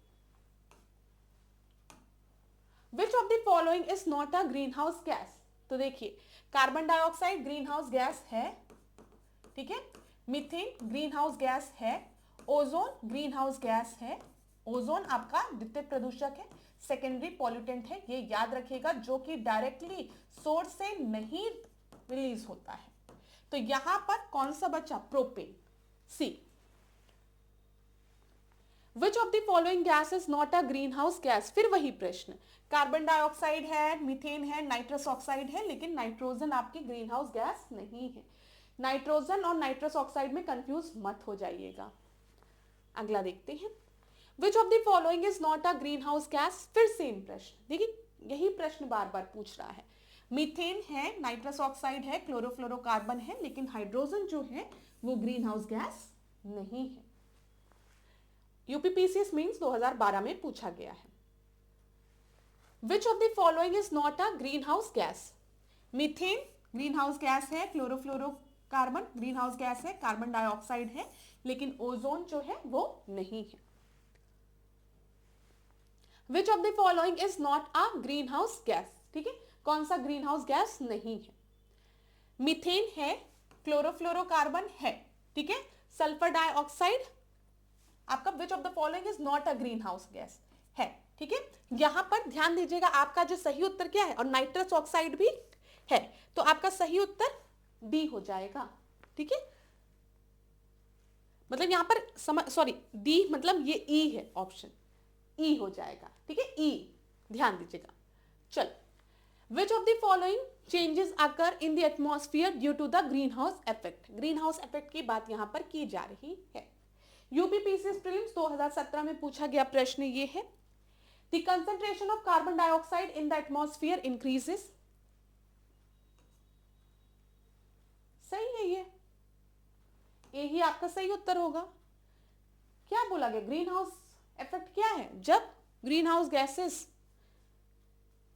which of the following is not a green house gas. तो देखिए, carbon dioxide green house gas है, ठीक है, मीथेन ग्रीन हाउस गैस है, ओजोन ग्रीन हाउस गैस है, ओजोन आपका द्वितीय प्रदूषक है, सेकेंडरी पॉल्यूटेंट है, ये याद रखिएगा, जो कि डायरेक्टली सोर्स से नहीं रिलीज होता है। तो यहां पर कौन सा बचा? Propane, C. Which of the following gas is not a green house gas, फिर वही प्रश्न, कार्बन डाइऑक्साइड है, मीथेन है, नाइट्रस ऑक्साइड है, लेकिन नाइट्रोजन आपकी ग्रीन हाउस गैस नहीं है। नाइट्रोजन और नाइट्रस ऑक्साइड में कंफ्यूज मत हो जाइएगा। अगला देखते हैं, which of the following is not a green house gas, फिर सेम प्रश्न, देखिए यही प्रश्न बार बार पूछ रहा है। मीथेन है, नाइट्रस ऑक्साइड है, क्लोरोफ्लोरोकार्बन है, लेकिन हाइड्रोजन जो है वो ग्रीन हाउस गैस नहीं है। यूपीपीसीएस मेंस 2012 में पूछा गया है। Which of the following is not a green house gas, methane green house gas है, chlorofluoro carbon green house gas है, कार्बन डाइऑक्साइड है, लेकिन ओजोन जो है वो नहीं है। Which of the following is not a green house gas, ठीक है, कौन सा ग्रीन हाउस गैस नहीं है? मीथेन है, क्लोरोफ्लोरोकार्बन है, ठीक है, सल्फर डाइऑक्साइड आपका विच of the following is not a green house gas है, ठीक है। यहां पर ध्यान दीजिएगा, आपका जो सही उत्तर क्या है, और नाइट्रस ऑक्साइड भी है, तो आपका सही उत्तर डी हो जाएगा, ठीक है। मतलब यहां पर सॉरी डी मतलब ये ई है, ऑप्शन ई हो जाएगा, ठीक है, ई, ध्यान दीजिएगा। चल, which of the following changes occur in the atmosphere due to the green house effect, green house effect की बात यहां पर की जा रही है। यूपीपीसीएस प्रीलिम्स 2017 में पूछा गया प्रश्न ये है, the concentration of carbon dioxide in the atmosphere increases, सही है ये ही आपका सही उत्तर होगा। क्या बोला गया, ग्रीन हाउस इफेक्ट क्या है, जब ग्रीन हाउस गैसेस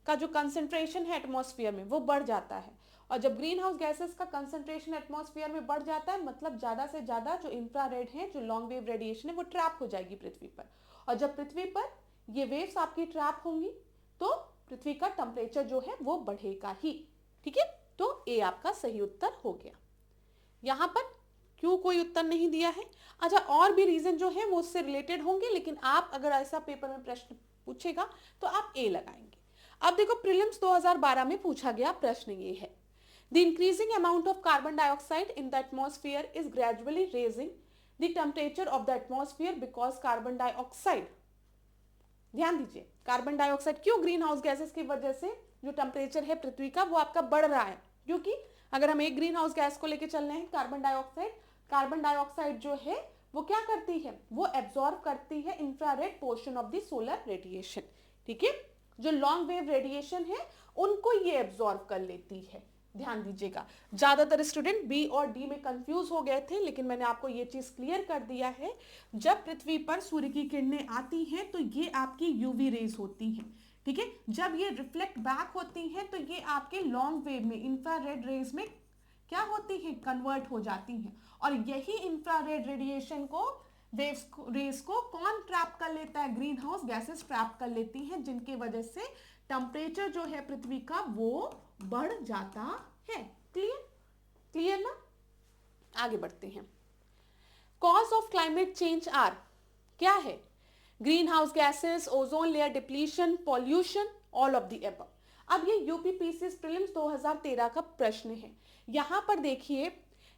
का जो कंसेंट्रेशन है एटमॉस्फेयर में वो बढ़ जाता है, और जब ग्रीन हाउस गैसेस का कंसेंट्रेशन एटमॉस्फेयर में बढ़ जाता है मतलब ज्यादा से ज्यादा जो इंफ्रारेड है, जो लॉन्ग वेव रेडिएशन है, वो ट्रैप हो जाएगी पृथ्वी पर, और जब पृथ्वी पर ये वेव्स आपकी ट्रैप होंगी तो पृथ्वी का टेम्परेचर जो है वो बढ़ेगा ही, ठीक है। तो ए आपका सही उत्तर हो गया। यहां पर क्यों कोई उत्तर नहीं दिया है, अच्छा और भी रीजन जो है वो उससे रिलेटेड होंगे, लेकिन आप अगर ऐसा पेपर में प्रश्न पूछेगा तो आप ए लगाएंगे। अब देखो प्रीलिम्स 2012 में पूछा गया प्रश्न ये है, the increasing amount of carbon dioxide in the atmosphere is gradually raising the temperature of the atmosphere because carbon dioxide, ध्यान दीजिए, कार्बन डाइऑक्साइड क्यों, ग्रीन हाउस गैसेस की वजह से जो टेम्परेचर है पृथ्वी का वो आपका बढ़ रहा है, क्योंकि अगर हम एक ग्रीन हाउस गैस को लेकर चल रहे हैं कार्बन डाइऑक्साइड जो है वो क्या करती है, वो एब्जॉर्ब करती है infrared portion of the solar radiation, ठीक है, जो लॉन्ग वेव रेडिएशन है उनको ये एब्जॉर्ब कर लेती है। ध्यान दीजिएगा, ज्यादातर स्टूडेंट बी और डी में कंफ्यूज हो गए थे, लेकिन मैंने आपको ये चीज क्लियर कर दिया है, जब पृथ्वी पर सूर्य की किरणें आती हैं तो ये आपकी यूवी रेज होती हैं, ठीक है, जब ये रिफ्लेक्ट बैक होती हैं तो ये आपके लॉन्ग वेव में इंफ्रारेड रेज में क्या होती हैं, कन्वर्ट हो जाती हैं, और यही इंफ्रारेड रेडिएशन को रेस को कौन ट्रैप कर लेता है, ग्रीन हाउस गैसेस ट्रैप कर लेती हैं, जिनकी वजह से टेम्परेचर जो है पृथ्वी का वो बढ़ जाता है। क्लियर ना, आगे बढ़ते हैं। Cause of climate change are, क्या है, green house gases, ozone layer depletion, pollution, all of the above. अब ये यूपीपीसीएस प्रीलिम्स 2013 का प्रश्न है। यहां पर देखिए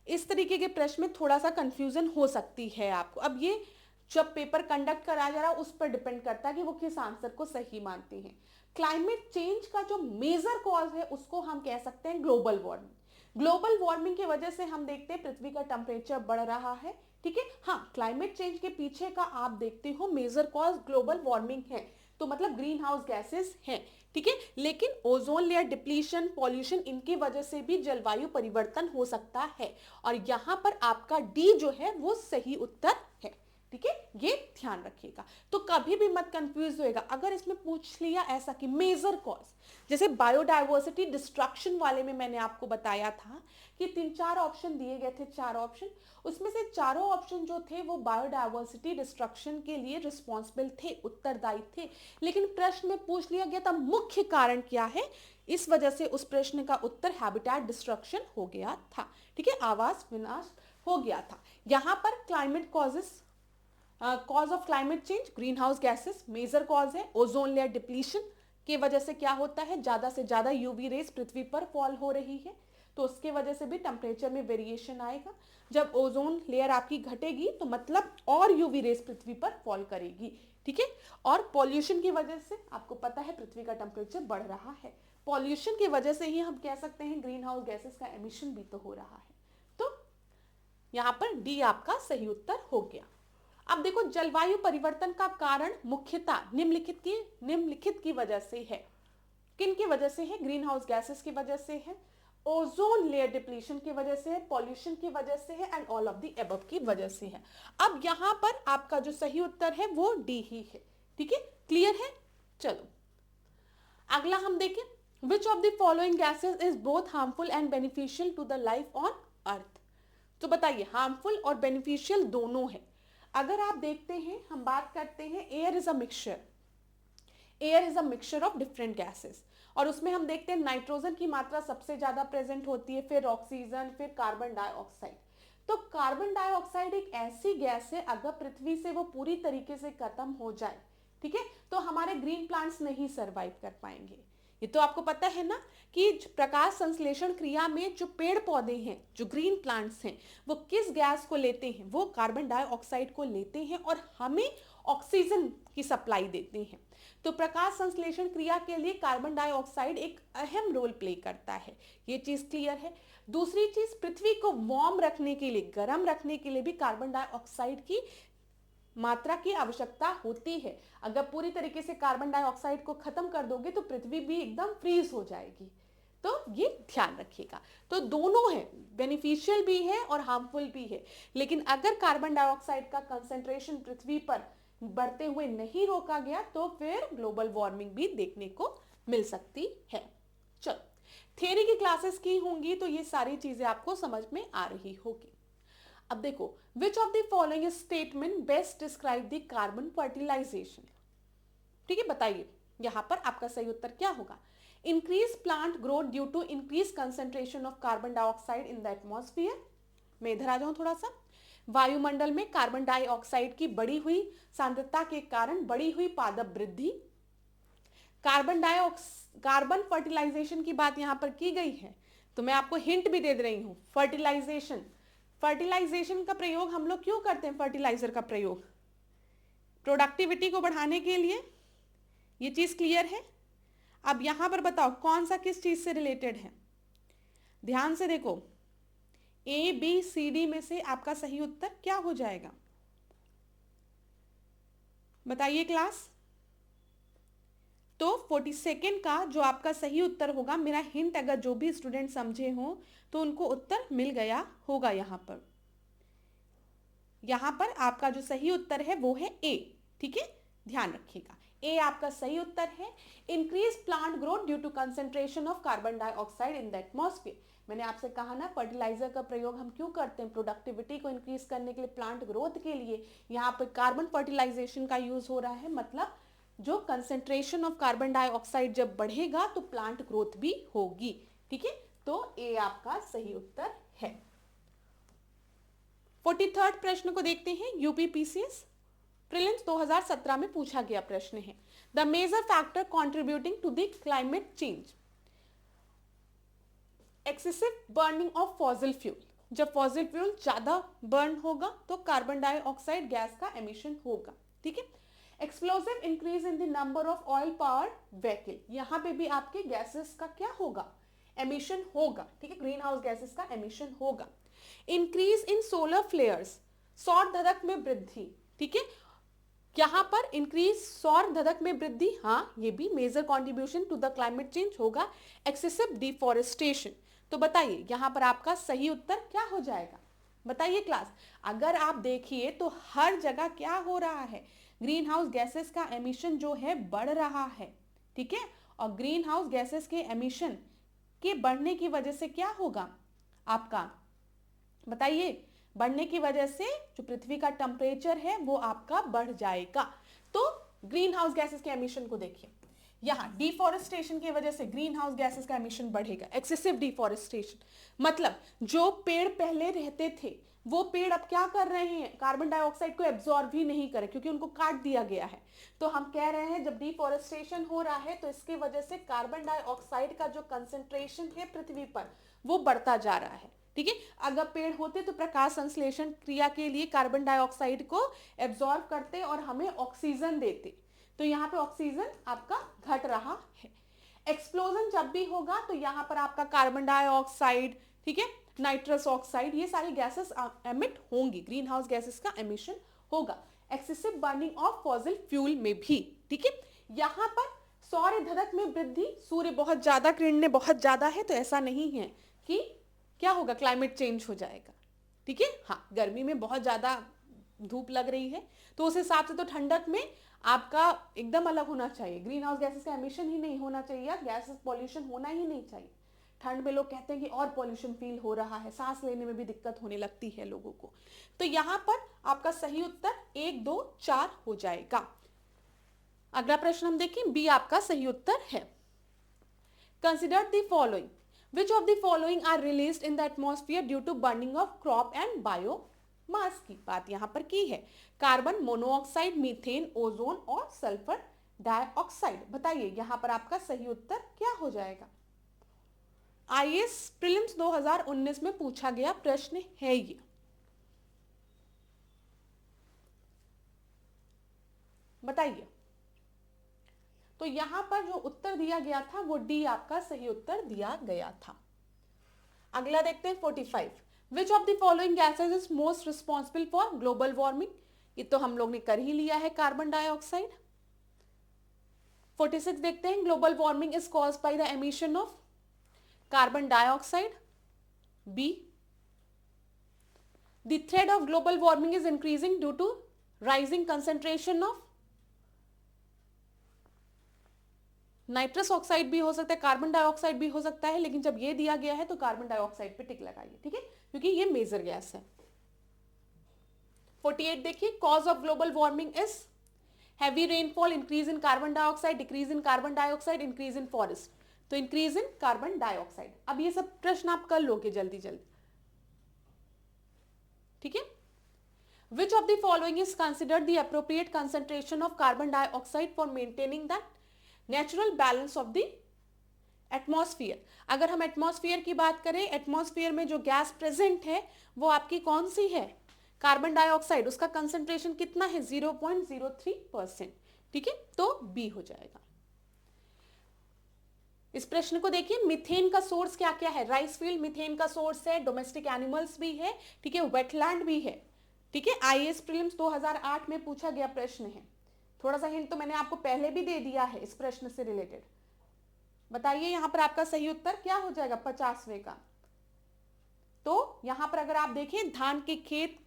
इस तरीके के प्रश्न में थोड़ा सा कंफ्यूजन हो सकती है आपको, अब ये जब पेपर कंडक्ट कराया जा रहा है उस पर डिपेंड करता है कि वो किस आंसर को सही मानते हैं। क्लाइमेट चेंज का जो मेजर कॉज है उसको हम कह सकते हैं ग्लोबल वार्मिंग। ग्लोबल वार्मिंग की वजह से हम देखते हैं पृथ्वी का टेम्परेचर बढ़ रहा है, ठीक है। हाँ, क्लाइमेट चेंज के पीछे का आप देखते हो मेजर कॉज ग्लोबल वार्मिंग है, तो मतलब ग्रीन हाउस गैसेस हैं, ठीक है, लेकिन ओजोन लेयर डिप्लीशन, पॉल्यूशन, इनकी वजह से भी जलवायु परिवर्तन हो सकता है, और यहां पर आपका डी जो है वो सही उत्तर है, ठीक है, ये ध्यान रखिएगा। तो कभी भी मत कंफ्यूज होएगा अगर इसमें पूछ लिया ऐसा कि मेजर कॉज, जैसे बायोडाइवर्सिटी डिस्ट्रक्शन वाले में मैंने आपको बताया था कि 3-4 ऑप्शन दिए गए थे, 4 ऑप्शन, उसमें से चारों ऑप्शन जो थे वो बायोडाइवर्सिटी डिस्ट्रक्शन के लिए रिस्पॉन्सिबल थे, उत्तरदायी थे, लेकिन प्रश्न में पूछ लिया गया था मुख्य कारण क्या है, इस वजह से उस प्रश्न का उत्तर हैबिटेट डिस्ट्रक्शन हो गया था, ठीक है, आवास विनाश हो गया था। यहां पर climate causes, cause of climate change green house gases major cause है, ओजोन लेयर डिप्लीशन की वजह से क्या होता है, ज्यादा से ज्यादा यूवी रेस पृथ्वी पर फॉल हो रही है, तो उसके वजह से भी टेम्परेचर में वेरिएशन आएगा। जब ओजोन लेयर आपकी घटेगी तो मतलब और यूवी रेस पृथ्वी पर फॉल करेगी, ठीक है, और पॉल्यूशन की वजह से आपको पता है पृथ्वी का टेम्परेचर बढ़ रहा है, पॉल्यूशन की वजह से ही हम कह सकते हैं ग्रीन हाउस गैसेस का एमिशन भी तो हो रहा है, तो यहां पर डी आपका सही उत्तर हो गया। अब देखो जलवायु परिवर्तन का कारण मुख्यतः निम्नलिखित की वजह से है, किन की वजह से है, ग्रीन हाउस गैसेस की वजह से है, ओजोन लेयर डिप्लीशन की वजह से है, पॉल्यूशन की वजह से है, and all of the above की वजह से है। अब यहां पर आपका जो सही उत्तर है वो डी ही है, ठीक है, क्लियर है। चलो अगला हम देखें, which of the following gases is both harmful and beneficial to the life on earth. तो बताइए, हार्मफुल और बेनिफिशियल दोनों है। अगर आप देखते हैं, हम बात करते हैं air is a mixture, air is a mixture of different gases, और उसमें हम देखते हैं नाइट्रोजन की मात्रा सबसे ज्यादा प्रेजेंट होती है, फिर ऑक्सीजन, फिर कार्बन डाइऑक्साइड। तो कार्बन डाइऑक्साइड एक ऐसी गैस है, अगर पृथ्वी से वो पूरी तरीके से खत्म हो जाए, ठीक है, तो हमारे ग्रीन प्लांट्स नहीं सरवाइव कर पाएंगे। ये तो आपको पता है ना कि प्रकाश संश्लेषण क्रिया में जो पेड़ पौधे हैं, जो ग्रीन प्लांट्स हैं, वो किस गैस को लेते हैं, वो कार्बन डाइऑक्साइड को लेते हैं और हमें ऑक्सीजन की सप्लाई देते हैं। तो प्रकाश संश्लेषण क्रिया के लिए कार्बन डाइऑक्साइड एक अहम रोल प्ले करता है, ये चीज क्लियर है। दूसरी चीज, पृथ्वी को वार्म रखने के लिए, गर्म रखने के लिए भी कार्बन डाइऑक्साइड की मात्रा की आवश्यकता होती है। अगर पूरी तरीके से कार्बन डाइऑक्साइड को खत्म कर दोगे तो पृथ्वी भी एकदम फ्रीज हो जाएगी, तो ये ध्यान रखिएगा। तो दोनों है, बेनिफिशियल भी है और हार्मफुल भी है, लेकिन अगर कार्बन डाइऑक्साइड का कंसेंट्रेशन पृथ्वी पर बढ़ते हुए नहीं रोका गया तो फिर ग्लोबल वार्मिंग भी देखने को मिल सकती है। चलो, थियरी की क्लासेस की होंगी तो ये सारी चीजें आपको समझ में आ रही होगी। अब देखो, which of the following statement best describe the carbon fertilisation. ठीक है, बताइए यहां पर आपका सही उत्तर क्या होगा। Increase plant growth due to increase concentration of carbon dioxide in the atmosphere. मैं इधर आ जाऊं थोड़ा सा। वायुमंडल में कार्बन डाइऑक्साइड की बढ़ी हुई सांद्रता के कारण बढ़ी हुई पादप वृद्धि। कार्बन फर्टिलाइजेशन की बात यहां पर की गई है, तो मैं आपको हिंट भी दे रही हूं। फर्टिलाइजेशन का प्रयोग हम लोग क्यों करते हैं? फर्टिलाइजर का प्रयोग प्रोडक्टिविटी को बढ़ाने के लिए, ये चीज क्लियर है। अब यहां पर बताओ कौन सा किस चीज से रिलेटेड है, ध्यान से देखो। ए बी सी डी में से आपका सही उत्तर क्या हो जाएगा, बताइए क्लास। तो 42 का जो आपका सही उत्तर होगा, मेरा हिंट अगर जो भी स्टूडेंट समझे हो तो उनको उत्तर मिल गया होगा। यहां पर आपका जो सही उत्तर है वो है ए, ठीक है, ध्यान रखिएगा, ए आपका सही उत्तर है। Increase plant growth due to concentration of carbon dioxide in the atmosphere. मैंने आपसे कहा ना, फर्टिलाइजर का प्रयोग हम क्यों करते हैं? प्रोडक्टिविटी को इंक्रीज करने के लिए, प्लांट ग्रोथ के लिए। यहाँ पर कार्बन फर्टिलाइजेशन का यूज हो रहा है, मतलब जो कंसेंट्रेशन ऑफ कार्बन डाइऑक्साइड जब बढ़ेगा तो प्लांट ग्रोथ भी होगी, ठीक है। तो ए आपका सही उत्तर है। 43rd प्रश्न को देखते हैं। यूपीपीसीएस प्रीलिम्स 2017 में पूछा गया प्रश्न है, the major factor contributing to the climate change. Excessive burning of fossil fuel. जब फॉसिल फ्यूल ज्यादा बर्न होगा तो कार्बन डाइऑक्साइड गैस का एमिशन होगा, ठीक है। Explosive increase in the number of oil powered vehicle. यहां पे भी आपके गैसेस का क्या होगा? एमिशन होगा, ठीक है, ग्रीन हाउस गैसेस का एमिशन होगा। इंक्रीज इन सोलर फ्लेयर्स, सौर धधक में वृद्धि, ठीक है। यहां पर इंक्रीज सौर धधक में वृद्धि, हाँ, ये भी major contribution to the climate change होगा। एक्सेसिव डिफॉरेस्टेशन, तो बताइए यहां पर आपका सही उत्तर क्या हो जाएगा, बताइए क्लास। अगर आप देखिए तो हर जगह क्या हो रहा है, ग्रीन हाउस गैसेस का एमिशन जो है बढ़ रहा है, ठीक है। और ग्रीन हाउस गैसेस के एमिशन के बढ़ने की वजह से क्या होगा आपका, बताइए। बढ़ने की वजह से जो पृथ्वी का टेम्परेचर है वो आपका बढ़ जाएगा। तो ग्रीन हाउस गैसेस के एमिशन को देखिए, यहां डिफॉरेस्टेशन की वजह से ग्रीन हाउस गैसेस का एमिशन बढ़ेगा। एक्सेसिव डिफॉरेस्टेशन मतलब जो पेड़ पहले रहते थे वो पेड़ अब क्या कर रहे हैं? कार्बन डाइऑक्साइड को एब्जॉर्ब ही नहीं करे, क्योंकि उनको काट दिया गया है। तो हम कह रहे हैं जब डिफॉरेस्टेशन हो रहा है तो इसकी वजह से कार्बन डाइऑक्साइड का जो कंसेंट्रेशन है पृथ्वी पर वो बढ़ता जा रहा है, ठीक है। अगर पेड़ होते तो प्रकाश संश्लेषण क्रिया के लिए कार्बन डाइऑक्साइड को एब्जॉर्ब करते और हमें ऑक्सीजन देते, तो यहाँ पे ऑक्सीजन आपका घट रहा है। एक्सप्लोजन जब भी होगा तो यहाँ पर आपका कार्बन डाइऑक्साइड, ठीक है, नाइट्रस ऑक्साइड, ये सारी गैसेस एमिट होंगी, ग्रीन हाउस गैसेस का एमिशन होगा। Excessive burning of fossil fuel में भी, ठीक है। यहाँ पर सौर धधक में वृद्धि, सूर्य बहुत ज्यादा किरणें बहुत ज्यादा है तो ऐसा नहीं है कि क्या होगा, क्लाइमेट चेंज हो जाएगा, ठीक है। हाँ, गर्मी में बहुत ज्यादा धूप लग रही है तो उस हिसाब से तो ठंडक में आपका एकदम अलग होना चाहिए, ग्रीन हाउस गैसेस का एमिशन ही नहीं होना चाहिए, गैसेस पॉल्यूशन होना ही नहीं चाहिए। ठंड में लोग कहते हैं कि और पॉल्यूशन फील हो रहा है, सांस लेने में भी दिक्कत होने लगती है लोगों को। तो यहाँ पर आपका सही उत्तर 1, 2, 4 हो जाएगा। अगला प्रश्न हम देखें, बी आपका सही उत्तर है। Consider the following, which of the following are released in the atmosphere due to burning of crop and biomass की बात यहाँ पर की है। कार्बन मोनोऑक्साइड, मीथेन, ओजोन और सल्फर डाइऑक्साइड। बताइए यहाँ पर आपका सही उत्तर क्या हो जाएगा। आईएएस प्रीलिम्स 2019 में पूछा गया प्रश्न है ये। बताइए। तो यहां पर जो उत्तर दिया गया था वो डी आपका सही उत्तर दिया गया था। अगला देखते हैं 45, विच of the following gases is most responsible for global warming. ये तो हम लोग ने कर ही लिया है, कार्बन डाइऑक्साइड। 46 देखते हैं, global warming is caused by the emission of carbon dioxide, B. The threat of global warming is increasing due to rising concentration of nitrous oxide भी हो सकता है, कार्बन डाइऑक्साइड भी हो सकता है, लेकिन जब ये दिया गया है तो कार्बन डाइऑक्साइड पे टिक लगाइए, ठीक है, क्योंकि ये मेजर गैस है। 48 देखिए, cause of global warming is heavy rainfall, increase in carbon dioxide, decrease in carbon dioxide, increase in forest. तो इंक्रीज इन कार्बन डाइऑक्साइड। अब ये सब प्रश्न आप कर लोगे जल्दी जल्दी, ठीक है। Which of the following is considered the appropriate concentration of carbon dioxide for maintaining that natural balance of the atmosphere. अगर हम एटमॉस्फेयर की बात करें, एटमॉस्फेयर में जो गैस प्रेजेंट है वो आपकी कौन सी है, कार्बन डाइऑक्साइड। उसका कंसेंट्रेशन कितना है, 0.03%, ठीक है, तो बी हो जाएगा। इस प्रश्न को देखिए, मीथेन का सोर्स क्या क्या है, राइस फील्ड मीथेन का सोर्स है, डोमेस्टिक एनिमल्स भी है, ठीक है, वेटलैंड भी है, ठीक है। आईएएस प्रीलिम्स 2008 में पूछा गया प्रश्न है। थोड़ा सा हिंट तो मैंने आपको पहले भी दे दिया है इस प्रश्न से रिलेटेड। बताइए यहां पर आपका सही उत्तर क्या हो जाएगा 50वें का। तो यहां पर अगर आप देखें, धान के खेत,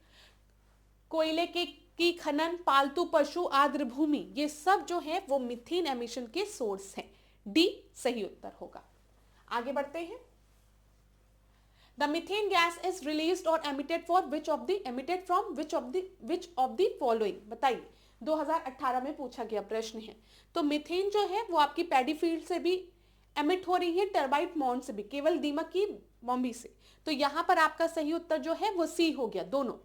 कोयले की खनन, पालतू पशु, आर्द्र भूमि, ये सब जो है वो मीथेन एमिशन के सोर्स हैं। डी सही उत्तर होगा। आगे बढ़ते हैं। The methane gas is released और emitted from which of the following. बताइए, 2018 में पूछा गया प्रश्न है। तो मीथेन जो है वो आपकी पैडी फील्ड से भी एमिट हो रही है, टर्बाइट मॉन्ड से भी, केवल दीमक की बॉम्बी से। तो यहां पर आपका सही उत्तर जो है वो सी हो गया, दोनों।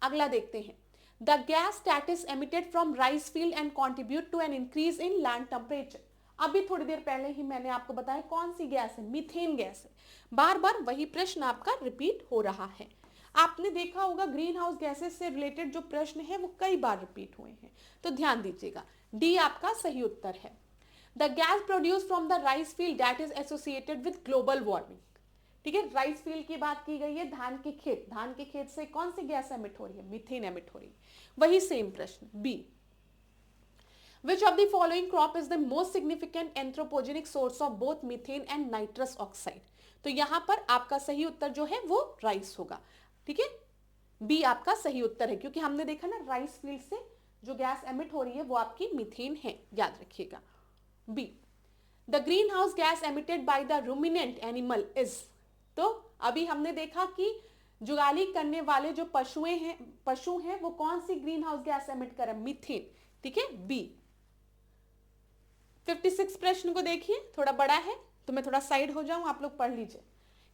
अगला देखते हैं, the gas that is emitted from rice field and contribute to an increase in land temperature. अभी थोड़ी देर पहले ही मैंने आपको बताया कौन सी गैस है, मीथेन गैस है। बार बार वही प्रश्न आपका रिपीट हो रहा है। आपने देखा होगा ग्रीन हाउस गैसेस से रिलेटेड जो प्रश्न है वो कई बार रिपीट हुए हैं, तो ध्यान दीजिएगा। डी आपका सही उत्तर है। The gas produce from the rice field that is associated with global warming, ठीक है। राइस फील्ड की बात की गई है, धान के खेत से कौन सी गैस एमिट हो रही है, मीथेन एमिट हो रही है। वही सेम प्रश्न, B. Which of the following crop is the most significant anthropogenic source of both methane and nitrous oxide? तो यहां पर आपका सही उत्तर जो है वो राइस होगा, ठीक है। बी आपका सही उत्तर है, क्योंकि हमने देखा ना राइस फील्ड से जो गैस एमिट हो रही है वो आपकी मीथेन है, याद रखिएगा। B, the green house gas emitted by the ruminant animal is. तो अभी हमने देखा कि जुगाली करने वाले जो पशु हैं वो कौन सी ग्रीन हाउस गैस एमिट कर रहे हैं, मीथेन, ठीक है, बी। 56 प्रश्न को देखिए, थोड़ा बड़ा है तो मैं थोड़ा साइड हो जाऊं, आप लोग पढ़ लीजिए।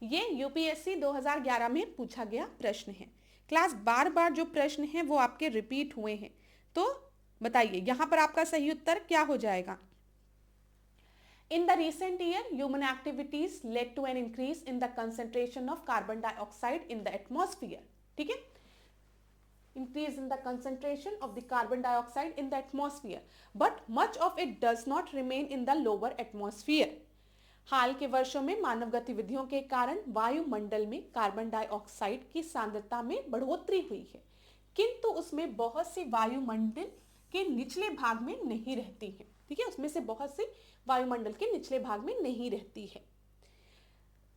ये यूपीएससी 2011 में पूछा गया प्रश्न है। क्लास बार बार जो प्रश्न है वो आपके रिपीट हुए हैं, तो बताइए यहां पर आपका सही उत्तर क्या हो जाएगा। In the recent year human activities led to an increase in the concentration of carbon dioxide in the atmosphere, ठीक है, increase in the concentration of the carbon dioxide in the atmosphere, but much of it does not remain in the lower atmosphere. हाल के वर्षों में मानव गतिविधियों के कारण वायुमंडल में कार्बन डाइऑक्साइड की सांद्रता में बढ़ोतरी हुई है, किंतु उसमें बहुत सी वायुमंडल के निचले भाग में नहीं रहती है, ठीक है, उसमें से बहुत सी वायुमंडल के निचले भाग में नहीं रहती है।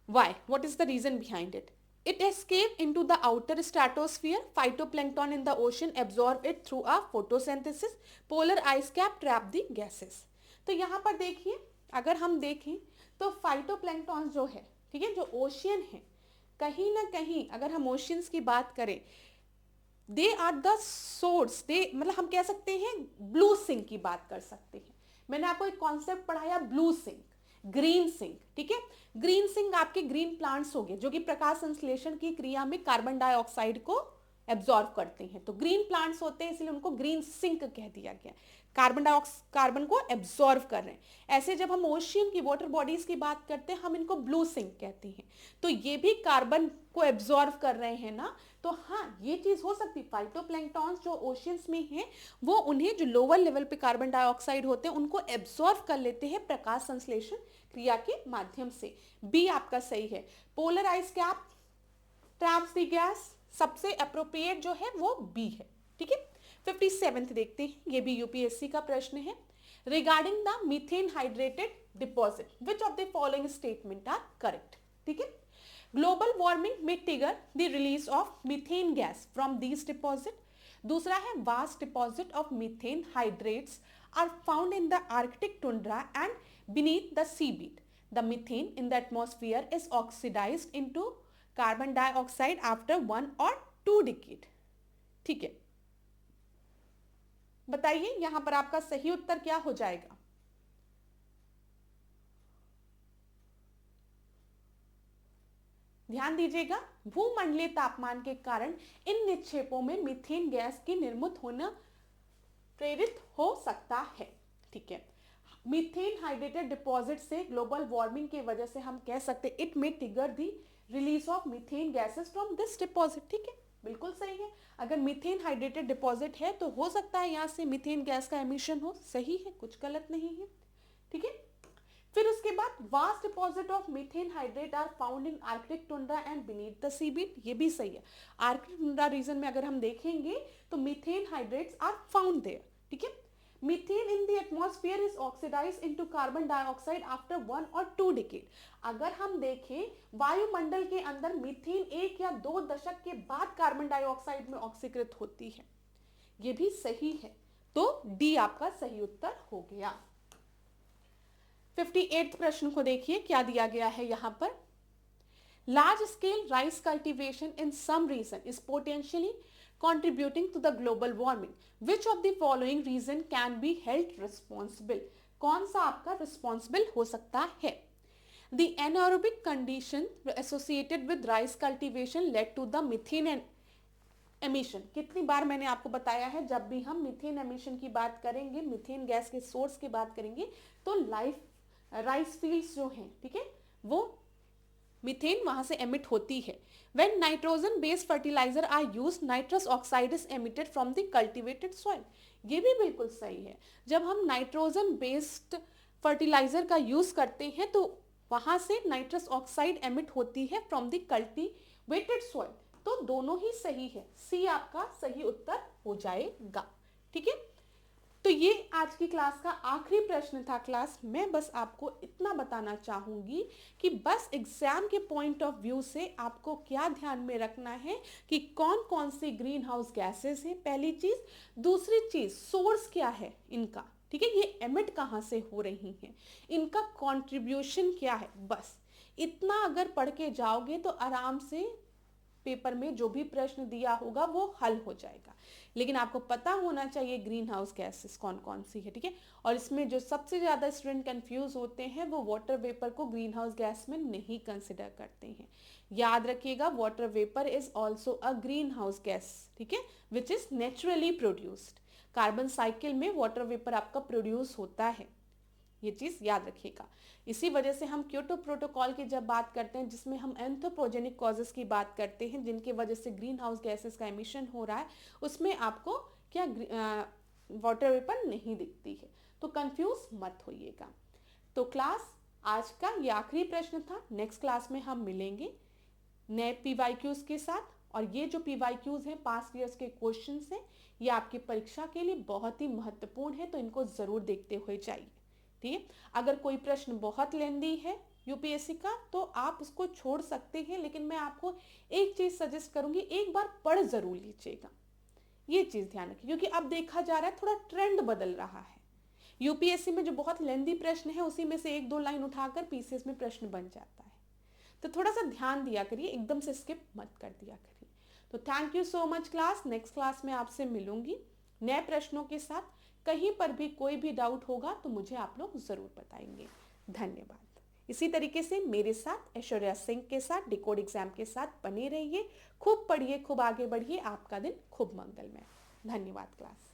Why? What is the reason behind it? It escapes into the outer stratosphere. Phytoplankton in the ocean absorb it through a photosynthesis. Polar ice cap trap the gases. तो यहाँ पर देखिए, अगर हम देखें तो फाइटोप्लैंक्टन जो है, ठीक है, जो ओशियन है, कहीं ना कहीं अगर हम ओशियंस की बात करें, दे आर द सोर्स, दे मतलब हम कह सकते हैं ब्लू सिंक की बात कर सकते हैं। मैंने आपको एक कॉन्सेप्ट पढ़ाया ब्लू सिंक, ग्रीन सिंक, ठीक है। ग्रीन सिंक आपके ग्रीन प्लांट्स हो गए जो कि प्रकाश संश्लेषण की क्रिया में कार्बन डाइऑक्साइड को एब्जॉर्ब करते हैं, तो ग्रीन प्लांट्स होते हैं इसलिए उनको ग्रीन सिंक कह दिया गया। कार्बन को एब्जॉर्व कर रहे हैं। ऐसे जब हम ओशियन की वाटर बॉडीज की बात करते हैं हम इनको ब्लू सिंक कहते हैं, तो ये भी कार्बन को एब्जॉर्व कर रहे हैं ना, तो हाँ ये चीज हो सकती है। फाइटोप्लैंक्टन्स जो ओशियंस में हैं वो उन्हें जो लोअर लेवल पे कार्बन डाइऑक्साइड होते हैं उनको एब्जॉर्व कर लेते हैं प्रकाश संश्लेषण क्रिया के माध्यम से। बी आपका सही है। Polar ice cap traps the gas, सबसे अप्रोप्रिएट जो है वो बी है, ठीक है। 57th देखते हैं, ये भी यूपीएससी का प्रश्न है। Regarding the methane hydrated deposit which of the following statement are correct, ठीक है। Global warming may trigger the release of methane gas from these deposit. दूसरा है vast deposit of methane hydrates are found in the Arctic tundra and beneath the seabed. The methane in the atmosphere is oxidized into carbon dioxide after 1 or 2 decade. ठीक है, बताइए यहां पर आपका सही उत्तर क्या हो जाएगा। ध्यान दीजिएगा, भूमंडलीय तापमान के कारण इन निक्षेपों में मीथेन गैस की निर्मित होना प्रेरित हो सकता है, ठीक है। मीथेन हाइड्रेटेड डिपॉजिट से ग्लोबल वार्मिंग की वजह से हम कह सकते हैं इट में trigger the release of methane gases from this deposit, ठीक है, बिल्कुल सही है। अगर मीथेन हाइड्रेटेड डिपॉजिट है तो हो सकता है यहां से मीथेन गैस का एमिशन हो, सही है, कुछ गलत नहीं है, ठीक है। फिर उसके बाद vast deposit of methane hydrate are found in Arctic tundra and beneath the seabed, ये भी सही है। आर्कटिक टुंड्रा रीजन में अगर हम देखेंगे तो methane hydrates are found there, ठीक है। Methane in the atmosphere is oxidised into carbon dioxide after 1 और 2 डिकेड। अगर हम देखें वायुमंडल के अंदर मीथेन 1 या 2 दशक के बाद कार्बन डाइऑक्साइड में ऑक्सीकृत होती है, ये भी सही है, तो डी आपका सही उत्तर हो गया। 58 प्रश्न को देखिए क्या दिया गया है यहां पर। Large scale rice cultivation in some region is potentially contributing to the global warming. Which of the following reason can be held responsible? कौन सा आपका responsible हो सकता है? The anaerobic condition associated with rice cultivation led to the methane emission. कितनी बार मैंने आपको बताया है जब भी हम मीथेन एमिशन की बात करेंगे, मीथेन गैस के सोर्स की बात करेंगे, तो राइस फील्ड्स जो हैं, ठीक है, वो मीथेन वहां से एमिट होती है। When nitrogen based fertilizer are used, nitrous oxide is emitted from the cultivated soil. ये भी बिल्कुल सही है। जब हम नाइट्रोजन बेस्ड फर्टिलाइजर का यूज करते हैं तो वहां से नाइट्रस ऑक्साइड एमिट होती है फ्रॉम द कल्टीवेटेड सॉइल, तो दोनों ही सही है, सी आपका सही उत्तर हो जाएगा, ठीक है। तो ये आज की क्लास का आखिरी प्रश्न था क्लास। मैं बस आपको इतना बताना चाहूंगी कि बस एग्जाम के पॉइंट ऑफ व्यू से आपको क्या ध्यान में रखना है कि कौन कौन सी ग्रीन हाउस गैसेस हैं, पहली चीज। दूसरी चीज, सोर्स क्या है इनका, ठीक है, ये एमिट कहाँ से हो रही हैं, इनका कंट्रीब्यूशन क्या है, बस इतना अगर पढ़ के जाओगे तो आराम से पेपर में जो भी प्रश्न दिया होगा वो हल हो जाएगा। लेकिन आपको पता होना चाहिए ग्रीन हाउस गैसेस कौन कौन सी है, ठीक है। और इसमें जो सबसे ज्यादा स्टूडेंट कंफ्यूज होते हैं वो वाटर वेपर को ग्रीन हाउस गैस में नहीं कंसिडर करते हैं। याद रखिएगा, water vapour is also a green house gas, ठीक है, which is naturally produced. Carbon cycle में वाटर वेपर आपका प्रोड्यूस होता है, ये चीज याद रखिएगा। इसी वजह से हम क्योटो प्रोटोकॉल की जब बात करते हैं जिसमें हम एंथ्रोपोजेनिक कॉजेस की बात करते हैं जिनकी वजह से ग्रीन हाउस गैसेस का एमिशन हो रहा है, उसमें आपको क्या वाटर वेपर नहीं दिखती है, तो कंफ्यूज मत होइएगा। तो क्लास आज का ये आखिरी प्रश्न था। नेक्स्ट क्लास में हम मिलेंगे नए पीवाईक्यूज के साथ, और ये जो पीवाईक्यूज हैं पास्ट ईयर्स के क्वेश्चन हैं, ये आपकी परीक्षा के लिए बहुत ही महत्वपूर्ण है, तो इनको जरूर देखते हुए जाइए, ठीक है। अगर कोई प्रश्न बहुत लेंदी है यूपीएससी का तो आप उसको छोड़ सकते हैं, लेकिन मैं आपको एक चीज सजेस्ट करूंगी, एक बार पढ़ जरूर लीजिएगा, ये चीज ध्यान रखिए, क्योंकि अब देखा जा रहा है थोड़ा ट्रेंड बदल रहा है। यूपीएससी में जो बहुत लेंदी प्रश्न है उसी में से एक दो लाइन उठाकर पीसीएस में प्रश्न बन जाता है। तो थोड़ा सा ध्यान दिया करिए, एकदम से स्किप मत कर दिया करिए। तो thank you so much class. Next class में आपसे मिलूंगी नए प्रश्नों के साथ। कहीं पर भी कोई भी डाउट होगा तो मुझे आप लोग जरूर बताएंगे। धन्यवाद। इसी तरीके से मेरे साथ ऐश्वर्या सिंह के साथ डिकोड एग्जाम के साथ बने रहिए। खूब पढ़िए, खूब आगे बढ़िए। आपका दिन खूब मंगलमय। धन्यवाद क्लास।